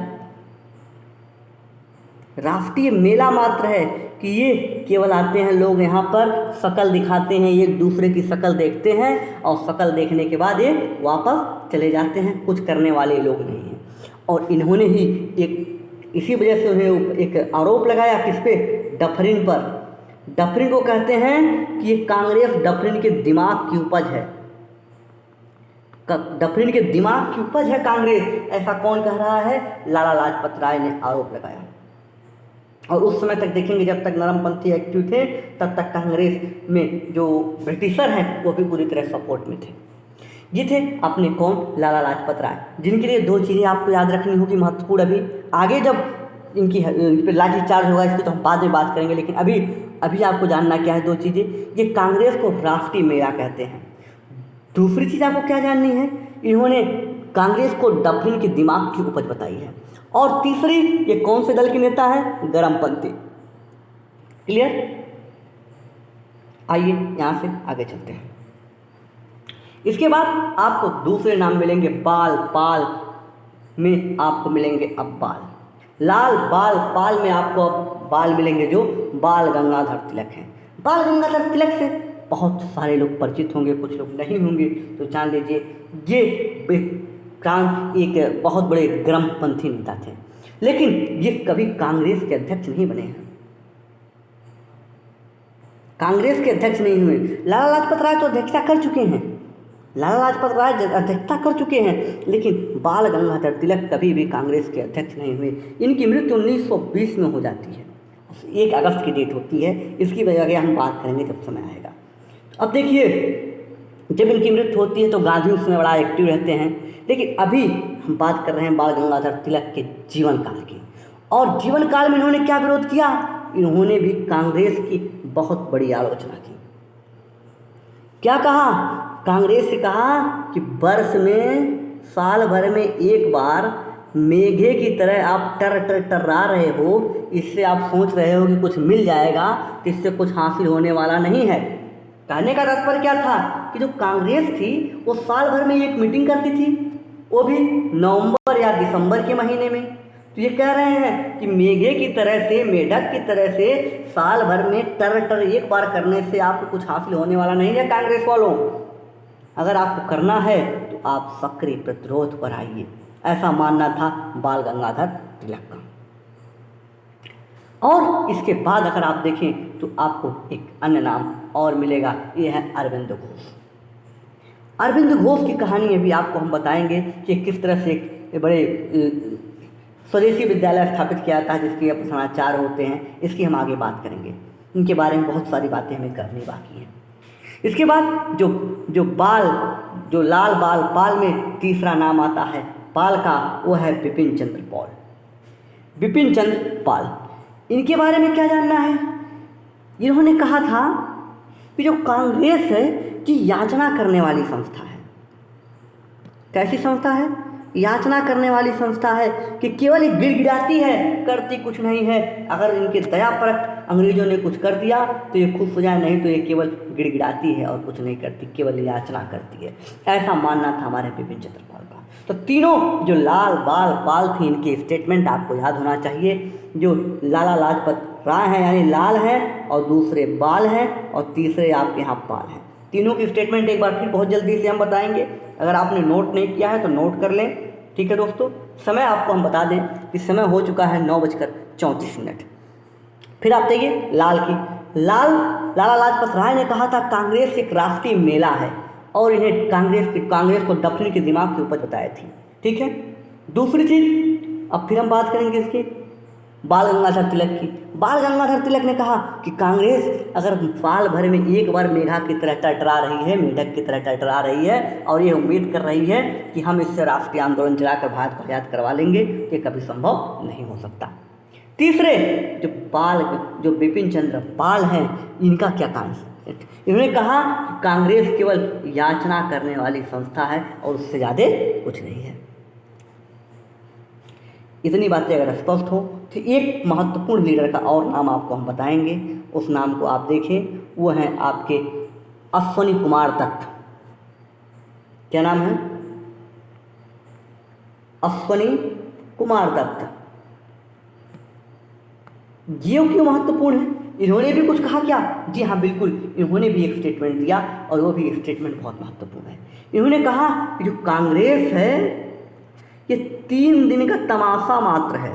राष्ट्रीय मेला मात्र है, कि ये केवल आते हैं लोग यहाँ पर, शक्ल दिखाते हैं, एक दूसरे की शक्ल देखते हैं और शक्ल देखने के बाद ये वापस चले जाते हैं, कुछ करने वाले लोग नहीं हैं। और इन्होंने ही इसी वजह से उन्हें एक आरोप लगाया, किस पे, डफरिन पर। डफरिन को कहते हैं कि ये कांग्रेस डफरिन के दिमाग की उपज है, डफरिन के दिमाग की उपज है कांग्रेस। ऐसा कौन कह रहा है, लाला लाजपत राय ने आरोप लगाया। और उस समय तक देखेंगे, जब तक नरमपंथी एक्टिव थे तब तक कांग्रेस में जो ब्रिटिशर हैं वो भी पूरी तरह सपोर्ट में थे। ये थे अपने कौन, लाला लाजपत राय, जिनके लिए दो चीज़ें आपको याद रखनी होगी महत्वपूर्ण। अभी आगे जब इन पर लाठी चार्ज होगा इसकी तो हम बाद में बात करेंगे, लेकिन अभी अभी आपको जानना क्या है, दो चीज़ें। ये कांग्रेस को राष्ट्रीय मेला कहते हैं। दूसरी चीज़ आपको क्या जाननी है, इन्होंने कांग्रेस को डफरिन के दिमाग की उपज बताई है। और तीसरी, ये कौन से दल के नेता हैं, गरमपंथी। क्लियर? आइए यहाँ से आगे चलते हैं। इसके बाद आपको दूसरे नाम मिलेंगे बाल। पाल में आपको मिलेंगे अब बाल। लाल बाल पाल में आपको अब बाल मिलेंगे जो बाल गंगाधर तिलक हैं। बाल गंगाधर तिलक से बहुत सारे लोग परिचित होंगे, कुछ लोग नहीं होंगे, तो जान लीजिए ये एक बहुत बड़े ग्रामपंथी नेता थे, लेकिन ये कभी कांग्रेस के अध्यक्ष नहीं बने हैं, कांग्रेस के अध्यक्ष नहीं हुए। लाला लाजपत राय तो अध्यक्षता कर चुके हैं, लाला लाजपत राय अध्यक्षता कर चुके हैं, लेकिन बाल गंगाधर तिलक कभी भी कांग्रेस के अध्यक्ष नहीं हुए। इनकी मृत्यु 1920 में हो जाती है, 1 अगस्त की डेट होती है। इसकी वजह हम बात करेंगे जब समय आएगा। अब देखिए, जब इनकी मृत्यु होती है तो गांधी उसमें बड़ा एक्टिव रहते हैं, लेकिन अभी हम बात कर रहे हैं बाल गंगाधर तिलक के जीवन काल की। और जीवन काल में इन्होंने क्या विरोध किया, इन्होंने भी कांग्रेस की बहुत बड़ी आलोचना की। क्या कहा, कांग्रेस से कहा कि वर्ष में साल भर में एक बार मेघे की तरह आप टर्रा रहे हो, इससे आप सोच रहे हो कि कुछ मिल जाएगा, तो इससे कुछ हासिल होने वाला नहीं है। कहने का तात्पर्य क्या था कि जो कांग्रेस थी वो साल भर में एक मीटिंग करती थी, वो भी नवंबर या दिसंबर के महीने में। तो ये कह रहे हैं कि मेघे की तरह से, मेढक की तरह से साल भर में टर एक बार करने से आपको कुछ हासिल होने वाला नहीं है। कांग्रेस वालों, अगर आपको करना है तो आप सक्रिय प्रतिरोध पर आइए, ऐसा मानना था बाल गंगाधर तिलक का। और इसके बाद अगर आप देखें तो आपको एक अन्य नाम और मिलेगा, ये है अरविंद घोष। अरविंद घोष की कहानी अभी आपको हम बताएंगे कि किस तरह से एक बड़े स्वदेशी विद्यालय स्थापित किया था, जिसके अब समाचार होते हैं, इसकी हम आगे बात करेंगे। इनके बारे में बहुत सारी बातें हमें करनी बाकी हैं। इसके बाद जो लाल बाल पाल में तीसरा नाम आता है पाल का, वो है बिपिन चंद्र पाल। बिपिन चंद्र पाल, इनके बारे में क्या जानना है। इन्होंने कहा था कि जो कांग्रेस है कि याचना करने वाली संस्था है। कैसी संस्था है, याचना करने वाली संस्था है, कि केवल एक गिड़गिड़ाती है, करती कुछ नहीं है। अगर इनके दया परक अंग्रेजों ने कुछ कर दिया तो ये खुश हो जाए, नहीं तो ये केवल गिड़गिड़ाती है और कुछ नहीं करती, केवल याचना करती है। ऐसा मानना था हमारे बिपिन चंद्र पाल का। तो तीनों जो लाल बाल पाल थी, इनके स्टेटमेंट आपको याद होना चाहिए। जो लाला लाजपत राय हैं यानी लाल हैं, और दूसरे बाल हैं, और तीसरे आपके यहाँ पाल हैं। तीनों की स्टेटमेंट एक बार फिर बहुत जल्दी से हम बताएंगे। अगर आपने नोट नहीं किया है तो नोट कर लें, ठीक है दोस्तों। समय आपको हम बता दें कि समय हो चुका है 9:34। फिर आप देखिए लाल की। लाला लाजपत राय ने कहा था कांग्रेस एक राष्ट्रीय मेला है, और इन्हें कांग्रेस को डफरिन के दिमाग की उपज बताई थी, ठीक है। दूसरी चीज़, अब फिर हम बात करेंगे इसकी बाल गंगाधर तिलक की। बाल गंगाधर तिलक ने कहा कि कांग्रेस अगर साल भर में एक बार मेघा की तरह टटरा रही है, मेढक की तरह टटरा रही है, और ये उम्मीद कर रही है कि हम इससे राष्ट्रीय आंदोलन चलाकर भारत को आज़ाद करवा लेंगे, ये कभी संभव नहीं हो सकता। तीसरे, जो बिपिन चंद्र पाल हैं, इनका क्या काम है। इन्होंने कहा कि कांग्रेस केवल याचना करने वाली संस्था है और उससे ज़्यादा कुछ नहीं है। इतनी बातें अगर स्पष्ट हो तो एक महत्वपूर्ण लीडर का और नाम आपको हम बताएंगे, उस नाम को आप देखें, वो हैं आपके अश्वनी कुमार दत्त। क्या नाम है, अश्वनी कुमार दत्त। ये क्यों महत्वपूर्ण है, इन्होंने भी कुछ कहा क्या, जी हाँ बिल्कुल, इन्होंने भी एक स्टेटमेंट दिया, और वो भी स्टेटमेंट बहुत महत्वपूर्ण है। इन्होंने कहा कि जो कांग्रेस है ये 3 दिन का तमाशा मात्र है।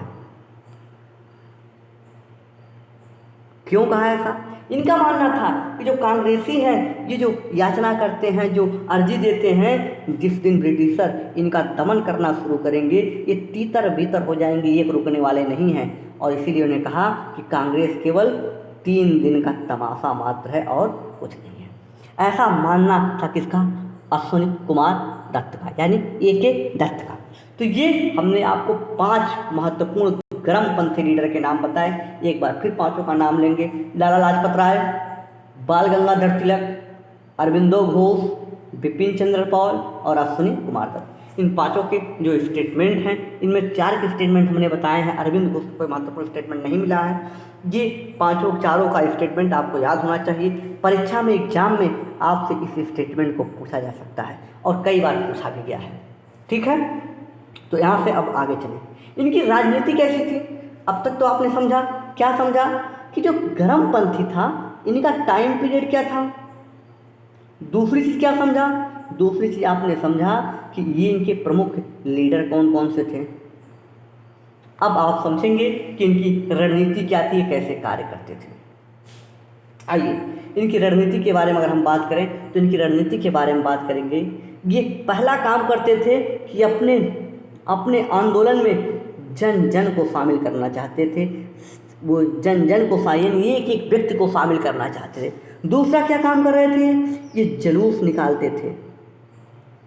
क्यों कहा ऐसा, इनका मानना था कि जो कांग्रेसी हैं, ये जो याचना करते हैं, जो अर्जी देते हैं, जिस दिन ब्रिटिशर इनका दमन करना शुरू करेंगे, ये तीतर भीतर हो जाएंगे, एक रुकने वाले नहीं हैं। और इसीलिए उन्होंने कहा कि कांग्रेस केवल 3 दिन का तमाशा मात्र है और कुछ नहीं है। ऐसा मानना था किसका, अश्विनी कुमार दत्त का, यानी AK दत्त का। तो ये हमने आपको 5 महत्वपूर्ण गर्मपंथी लीडर के नाम बताए। एक बार फिर पांचों का नाम लेंगे। लाला लाजपत राय, बाल गंगाधर तिलक, अरविंदो घोष, बिपिन चंद्र पाल और अश्विनी कुमार दत्त। इन पांचों के जो स्टेटमेंट हैं, इनमें 4 के स्टेटमेंट हमने बताए हैं। अरविंद घोष को कोई महत्वपूर्ण स्टेटमेंट नहीं मिला है। ये चारों का स्टेटमेंट आपको याद होना चाहिए। परीक्षा में, एग्जाम में आपसे इस स्टेटमेंट को पूछा जा सकता है और कई बार पूछा भी गया है। ठीक है, तो यहाँ से अब आगे चलें। इनकी राजनीति कैसी थी? अब तक तो आपने समझा, क्या समझा कि जो गर्मपंथी था इनका टाइम पीरियड क्या था। दूसरी चीज़ क्या समझा? दूसरी चीज़ आपने समझा कि ये इनके प्रमुख लीडर कौन कौन से थे। अब आप समझेंगे कि इनकी रणनीति क्या थी, कैसे कार्य करते थे। आइए इनकी रणनीति के बारे में अगर हम बात करें तो इनकी रणनीति के बारे में बात करेंगे। ये पहला काम करते थे कि अपने आंदोलन में जन जन को शामिल करना चाहते थे। वो जन जन को यानी एक एक व्यक्ति को शामिल करना चाहते थे। दूसरा क्या काम कर रहे थे? ये जुलूस निकालते थे,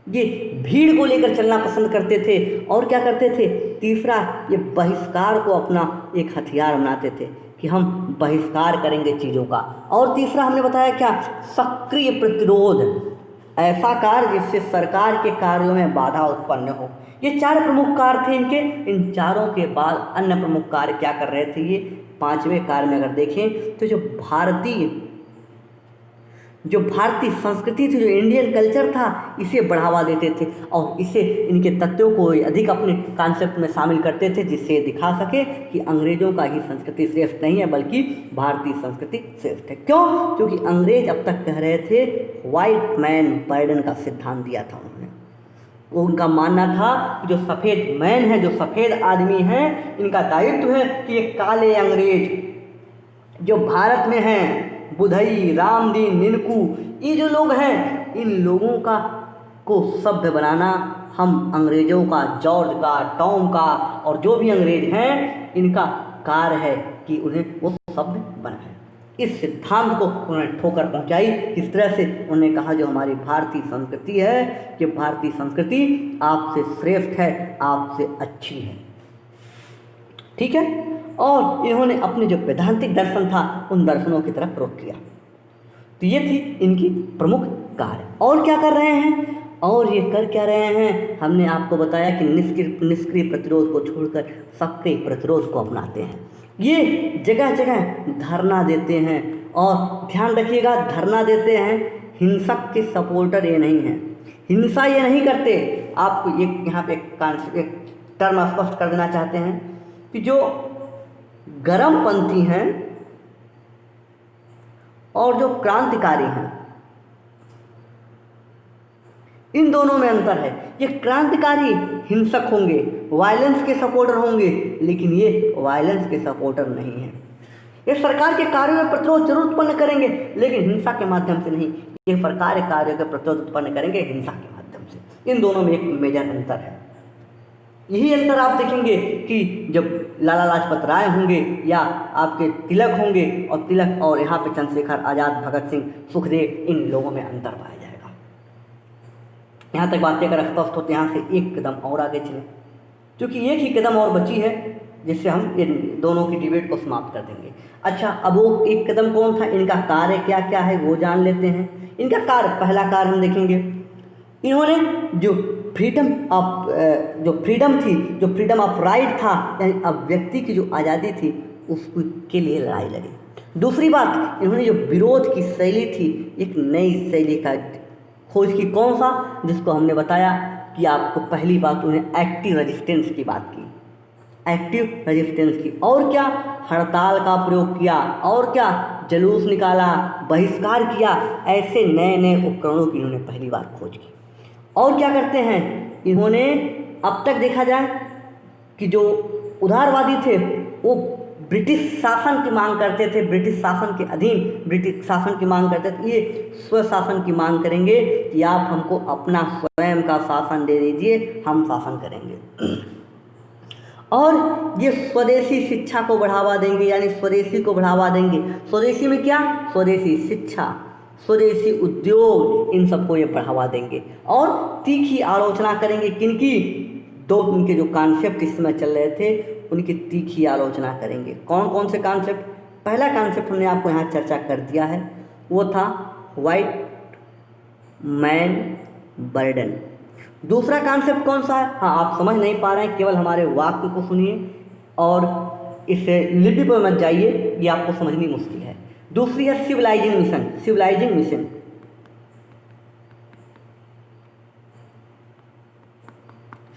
ये भीड़ को लेकर चलना पसंद करते थे। और क्या करते थे? तीसरा, ये बहिष्कार को अपना एक हथियार बनाते थे कि हम बहिष्कार करेंगे चीज़ों का। और तीसरा हमने बताया क्या? सक्रिय प्रतिरोध, ऐसा कार्य जिससे सरकार के कार्यों में बाधा उत्पन्न हो। ये 4 प्रमुख कार्य थे इनके। इन चारों के बाद अन्य प्रमुख कार्य क्या कर रहे थे? ये 5वें कार्य में अगर देखें तो जो भारतीय संस्कृति थी, जो इंडियन कल्चर था, इसे बढ़ावा देते थे और इसे इनके तत्वों को अधिक अपने कॉन्सेप्ट में शामिल करते थे, जिससे दिखा सके कि अंग्रेजों का ही संस्कृति श्रेष्ठ नहीं है बल्कि भारतीय संस्कृति श्रेष्ठ है। क्यों? क्योंकि अंग्रेज अब तक कह रहे थे वाइट मैन बर्डन का सिद्धांत दिया था उन्होंने। उनका मानना था कि जो सफ़ेद मैन है, जो सफ़ेद आदमी हैं, इनका दायित्व है कि ये काले अंग्रेज जो भारत में हैं, बुधई, रामदीन, निनकू, ये जो लोग हैं, इन लोगों को सभ्य बनाना हम अंग्रेज़ों का, जॉर्ज का, टॉम का और जो भी अंग्रेज हैं, इनका कार्य है कि उन्हें वो सभ्य बनाए। इस सिद्धांत को उन्होंने ठोकर पहुंचाई। इस तरह से उन्होंने कहा जो हमारी भारतीय संस्कृति है, कि भारतीय संस्कृति आपसे श्रेष्ठ है, आपसे अच्छी है। ठीक है, और इन्होंने अपने जो वैदांतिक दर्शन था उन दर्शनों की तरफ रुख किया। तो ये थी इनकी प्रमुख कार्य। और क्या कर रहे हैं? और ये कर क्या रहे हैं? हमने आपको बताया कि निष्क्रिय प्रतिरोध को छोड़कर सक्रिय प्रतिरोध को अपनाते हैं। ये जगह जगह धरना देते हैं। और ध्यान रखिएगा, धरना देते हैं, हिंसक के सपोर्टर ये नहीं हैं, हिंसा ये नहीं करते। आपको यहाँ पे एक टर्म स्पष्ट कर देना चाहते हैं कि जो गर्मपंथी हैं और जो क्रांतिकारी हैं, इन दोनों में अंतर है। ये क्रांतिकारी हिंसक होंगे, वायलेंस के सपोर्टर होंगे, लेकिन ये वायलेंस के सपोर्टर नहीं हैं। ये सरकार के कार्यों में प्रतिरोध जरूर उत्पन्न करेंगे, लेकिन हिंसा के माध्यम से नहीं। ये सरकार के कार्यों के प्रतिरोध उत्पन्न करेंगे हिंसा के माध्यम से। इन दोनों में एक मेजर अंतर है। यही अंतर आप देखेंगे कि जब लाला लाजपत राय होंगे या आपके तिलक होंगे, और तिलक और यहाँ पे चंद्रशेखर आज़ाद, भगत सिंह, सुखदेव, इन लोगों में अंतर पाया जाएगा। यहाँ तक बातें अगर स्पष्ट होते, यहाँ से एक कदम और आगे चलें, क्योंकि एक ही कदम और बची है जिससे हम इन दोनों की डिबेट को समाप्त कर देंगे। अच्छा, अब वो एक कदम कौन था? इनका कार्य क्या क्या है वो जान लेते हैं। इनका कार्य, पहला कार्य हम देखेंगे, इन्होंने जो फ्रीडम थी, जो फ्रीडम ऑफ राइट था, यानी अब व्यक्ति की जो आज़ादी थी उसके लिए लड़ाई लड़ी। दूसरी बात, इन्होंने जो विरोध की शैली थी, एक नई शैली का खोज की। कौन सा? जिसको हमने बताया कि आपको पहली बात उन्हें एक्टिव रेजिस्टेंस की बात की, एक्टिव रेजिस्टेंस की। और क्या? हड़ताल का प्रयोग किया। और क्या? जुलूस निकाला, बहिष्कार किया। ऐसे नए नए उपकरणों की इन्होंने पहली बार खोज की। और क्या करते हैं इन्होंने? अब तक देखा जाए कि जो उदारवादी थे वो ब्रिटिश शासन की मांग करते थे, ब्रिटिश शासन के अधीन ब्रिटिश शासन की मांग करते थे। ये स्वशासन की मांग करेंगे कि आप हमको अपना स्वयं का शासन दे दीजिए, हम शासन करेंगे। और ये स्वदेशी शिक्षा को बढ़ावा देंगे, यानी स्वदेशी को बढ़ावा देंगे। स्वदेशी में क्या? स्वदेशी शिक्षा, स्वदेशी उद्योग, इन सबको ये बढ़ावा देंगे। और तीखी आलोचना करेंगे किनकी? दो उनके जो कॉन्सेप्ट इस समय चल रहे थे उनकी तीखी आलोचना करेंगे। कौन कौन से कॉन्सेप्ट? पहला कॉन्सेप्ट हमने आपको यहाँ चर्चा कर दिया है, वो था वाइट मैन बर्डन। दूसरा कॉन्सेप्ट कौन सा है? हाँ, आप समझ नहीं पा रहे हैं, केवल हमारे वाक्य को सुनिए और इसे लिपि पर मत जाइए, ये आपको समझनी मुश्किल है। दूसरी है civilising mission. Civilising mission,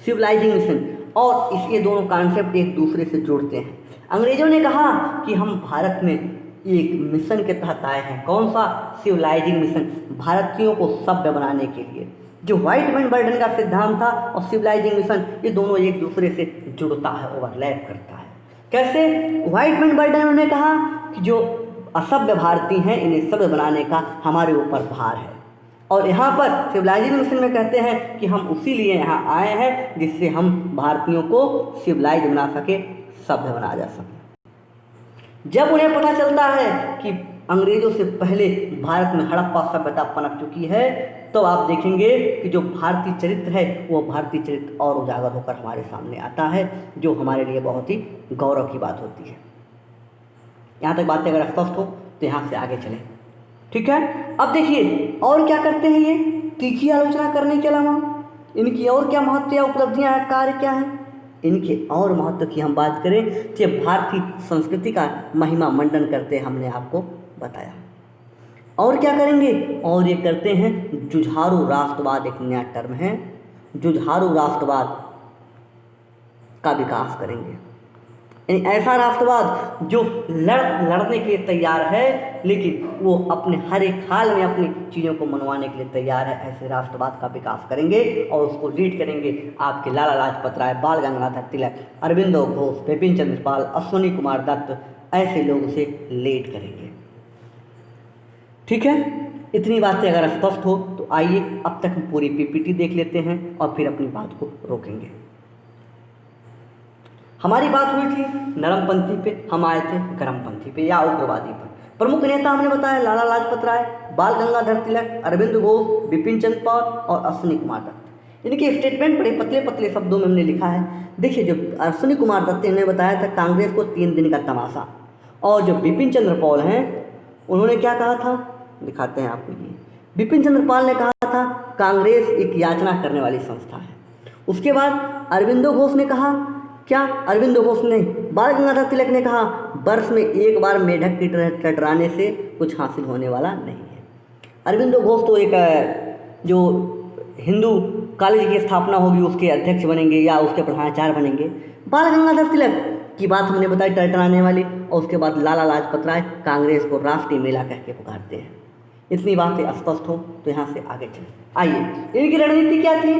civilising mission, और इसके दोनों कॉन्सेप्ट एक दूसरे से जुड़ते हैं। अंग्रेजों ने कहा कि हम भारत में एक मिशन के तहत आए हैं। कौन सा? सिविलाइजिंग मिशन, भारतीयों को सभ्य बनाने के लिए। जो व्हाइट मैन बर्डन का सिद्धांत था और सिविलाइजिंग मिशन, ये दोनों एक दूसरे से जुड़ता है, ओवरलैप करता है। कैसे? व्हाइट मैन बर्डन ने कहा कि जो असभ्य भारतीय हैं इन्हें सभ्य बनाने का हमारे ऊपर भार है, और यहाँ पर सिविलाइजिंग मिशन में कहते हैं कि हम उसी लिए यहाँ आए हैं जिससे हम भारतीयों को सिविलाइज बना सके, सभ्य बना जा सके। जब उन्हें पता चलता है कि अंग्रेजों से पहले भारत में हड़प्पा सभ्यता पनप चुकी है, तो आप देखेंगे कि जो भारतीय चरित्र है वो भारतीय चरित्र और उजागर होकर हमारे सामने आता है, जो हमारे लिए बहुत ही गौरव की बात होती है। यहाँ तक बातें अगर स्पष्ट हो तो यहाँ से आगे चलें, ठीक है। अब देखिए और क्या करते हैं ये तीखी आलोचना करने के अलावा, इनकी और क्या महत्व या उपलब्धियाँ हैं, कार्य क्या हैं? इनके और महत्व की हम बात करें तो ये भारतीय संस्कृति का महिमा मंडन करते हैं, हमने आपको बताया। और क्या करेंगे? और ये करते हैं जुझारू राष्ट्रवाद, एक नया टर्म है, जुझारू राष्ट्रवाद का विकास करेंगे। यानी ऐसा राष्ट्रवाद जो लड़ने के लिए तैयार है, लेकिन वो अपने हर एक हाल में अपनी चीज़ों को मनवाने के लिए तैयार है। ऐसे राष्ट्रवाद का विकास करेंगे और उसको लीड करेंगे आपके लाला लाजपत राय, बाल गंगाधर तिलक, अरविंदो घोष, बिपिन चंद्र पाल, अश्विनी कुमार दत्त, ऐसे लोग उसे लीड करेंगे। ठीक है, इतनी बातें अगर स्पष्ट हो तो आइए अब तक हम पूरी पीपीटी देख लेते हैं और फिर अपनी बात को रोकेंगे। हमारी बात हुई थी नरमपंथी पे, हम आए थे गरमपंथी पे या उग्रवादी पर। प्रमुख नेता हमने बताया लाला लाजपत राय, बाल गंगाधर तिलक, अरविंद घोष, बिपिन चंद्र पाल और अश्विनी कुमार दत्त। इनके स्टेटमेंट बड़े पतले पतले शब्दों में हमने लिखा है। देखिए, जो अश्विनी कुमार दत्त ने बताया था कांग्रेस को 3 दिन का तमाशा, और जो बिपिन चंद्र पाल हैं उन्होंने क्या कहा था, दिखाते हैं आपको। ये बिपिन चंद्र पाल ने कहा था कांग्रेस एक याचना करने वाली संस्था है। उसके बाद अरविंदो घोष ने कहा, क्या अरविंदो घोष ने, बाल गंगाधर तिलक ने कहा वर्ष में एक बार मेढक की तरह टटराने से कुछ हासिल होने वाला नहीं है। अरविंदो घोष तो एक जो हिंदू कॉलेज की स्थापना होगी उसके अध्यक्ष बनेंगे या उसके प्रधानाचार्य बनेंगे। बाल गंगाधर तिलक की बात हमने बताई टटराने वाली, और उसके बाद लाला लाजपत राय कांग्रेस को राष्ट्रीय मेला कह के पुकारते हैं। इतनी बातें स्पष्ट हो तो यहाँ से आगे चलें। आइए, इनकी रणनीति क्या थी?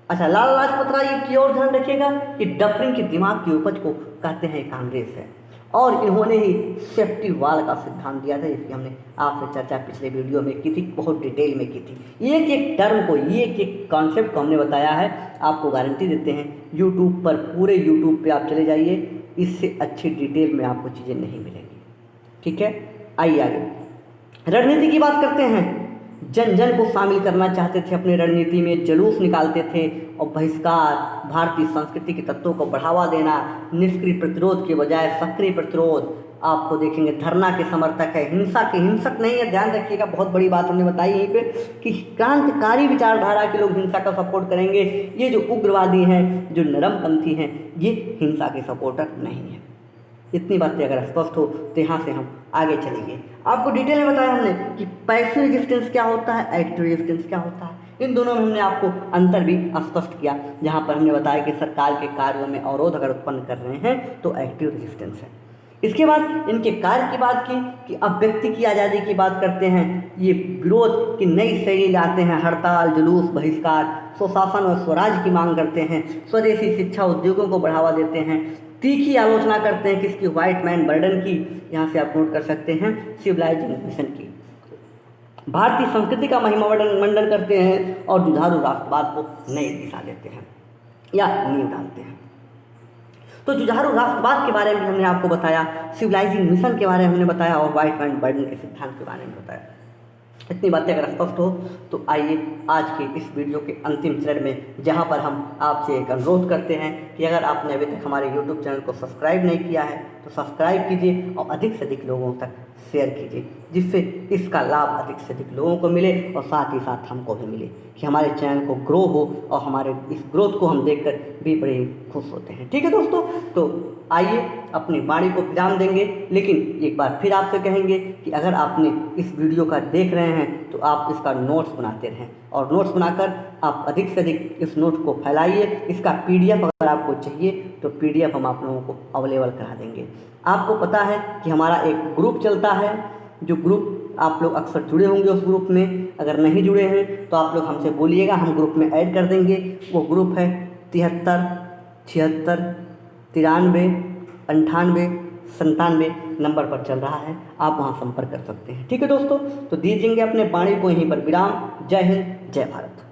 अच्छा, लाला लाजपत राय की ओर ध्यान रखिएगा कि डफरिंग की दिमाग की उपज को कहते हैं कांग्रेस है, और इन्होंने ही सेफ्टी वॉल का सिद्धांत दिया था, इसकी हमने आपसे चर्चा पिछले वीडियो में की थी, बहुत डिटेल में की थी। एक एक टर्म को, एक एक कॉन्सेप्ट को हमने बताया है, आपको गारंटी देते हैं यूट्यूब पर, पूरे यूट्यूब पे आप चले जाइए, इससे अच्छी डिटेल में आपको चीज़ें नहीं मिलेंगी। ठीक है, आइए आगे रणनीति की बात करते हैं। जन जन को शामिल करना चाहते थे अपनी रणनीति में, जुलूस निकालते थे और बहिष्कार, भारतीय संस्कृति के तत्वों को बढ़ावा देना, निष्क्रिय प्रतिरोध के बजाय सक्रिय प्रतिरोध। आपको देखेंगे धरना के समर्थक है, हिंसा के हिंसक नहीं है। ध्यान रखिएगा, बहुत बड़ी बात हमने बताई यहीं पे कि क्रांतिकारी विचारधारा के लोग हिंसा का सपोर्ट करेंगे। ये जो उग्रवादी हैं, जो नरमपंथी हैं, ये हिंसा के सपोर्टर नहीं है। इतनी बातें अगर स्पष्ट हो तो यहाँ से हम आगे चलेंगे। आपको डिटेल में बताया हमने कि पैसिव रेजिस्टेंस क्या होता है, एक्टिव रेजिस्टेंस क्या होता है। इन दोनों में हमने आपको अंतर भी स्पष्ट किया, जहाँ पर हमने बताया कि सरकार के कार्यों में अवरोध अगर उत्पन्न कर रहे हैं तो एक्टिव रेजिस्टेंस है। इसके बाद इनके कार्य की बात की कि अब व्यक्ति की आज़ादी की बात करते हैं। ये विरोध की नई शैली लाते हैं, हड़ताल, जुलूस, बहिष्कार, स्वशासन और स्वराज की मांग करते हैं, स्वदेशी शिक्षा उद्योगों को बढ़ावा देते हैं, तीखी आलोचना करते हैं किसकी, व्हाइट मैन बर्डन की, यहाँ से आप नोट कर सकते हैं, सिविलाइजिंग मिशन की, भारतीय संस्कृति का महिमा मंडन करते हैं और जुझारू राष्ट्रवाद को नई दिशा देते हैं या नींव डालते हैं। तो जुझारू राष्ट्रवाद के बारे में हमने आपको बताया, सिविलाइजिंग मिशन के बारे में हमने बताया और व्हाइट मैन बर्डन के सिद्धांत के बारे में बताया। इतनी बातें अगर स्पष्ट हो तो आइए आज के इस वीडियो के अंतिम चरण में, जहां पर हम आपसे एक अनुरोध करते हैं कि अगर आपने अभी तक हमारे यूट्यूब चैनल को सब्सक्राइब नहीं किया है तो सब्सक्राइब कीजिए और अधिक से अधिक लोगों तक शेयर कीजिए, जिससे इसका लाभ अधिक से अधिक लोगों को मिले और साथ ही साथ हमको भी मिले, कि हमारे चैनल को ग्रो हो और हमारे इस ग्रोथ को हम देखकर भी बड़े खुश होते हैं। ठीक है दोस्तों, तो आइए अपनी वाणी को विराम देंगे, लेकिन एक बार फिर आपसे कहेंगे कि अगर आपने इस वीडियो का देख रहे हैं तो आप इसका नोट्स बनाते रहें और नोट्स बनाकर आप अधिक से अधिक इस नोट को फैलाइए। इसका पीडीएफ अगर आपको चाहिए तो पीडीएफ हम आप लोगों को अवेलेबल करा देंगे। आपको पता है कि हमारा एक ग्रुप चलता है, जो ग्रुप आप लोग अक्सर जुड़े होंगे उस ग्रुप में, अगर नहीं जुड़े हैं तो आप लोग हमसे बोलिएगा, हम ग्रुप में ऐड कर देंगे। वो ग्रुप है 73 76 93 98 97 नंबर पर चल रहा है, आप वहाँ संपर्क कर सकते हैं। ठीक है दोस्तों, तो दीजिएंगे अपने वाणी को यहीं पर विराम। जय हिंद, जय भारत।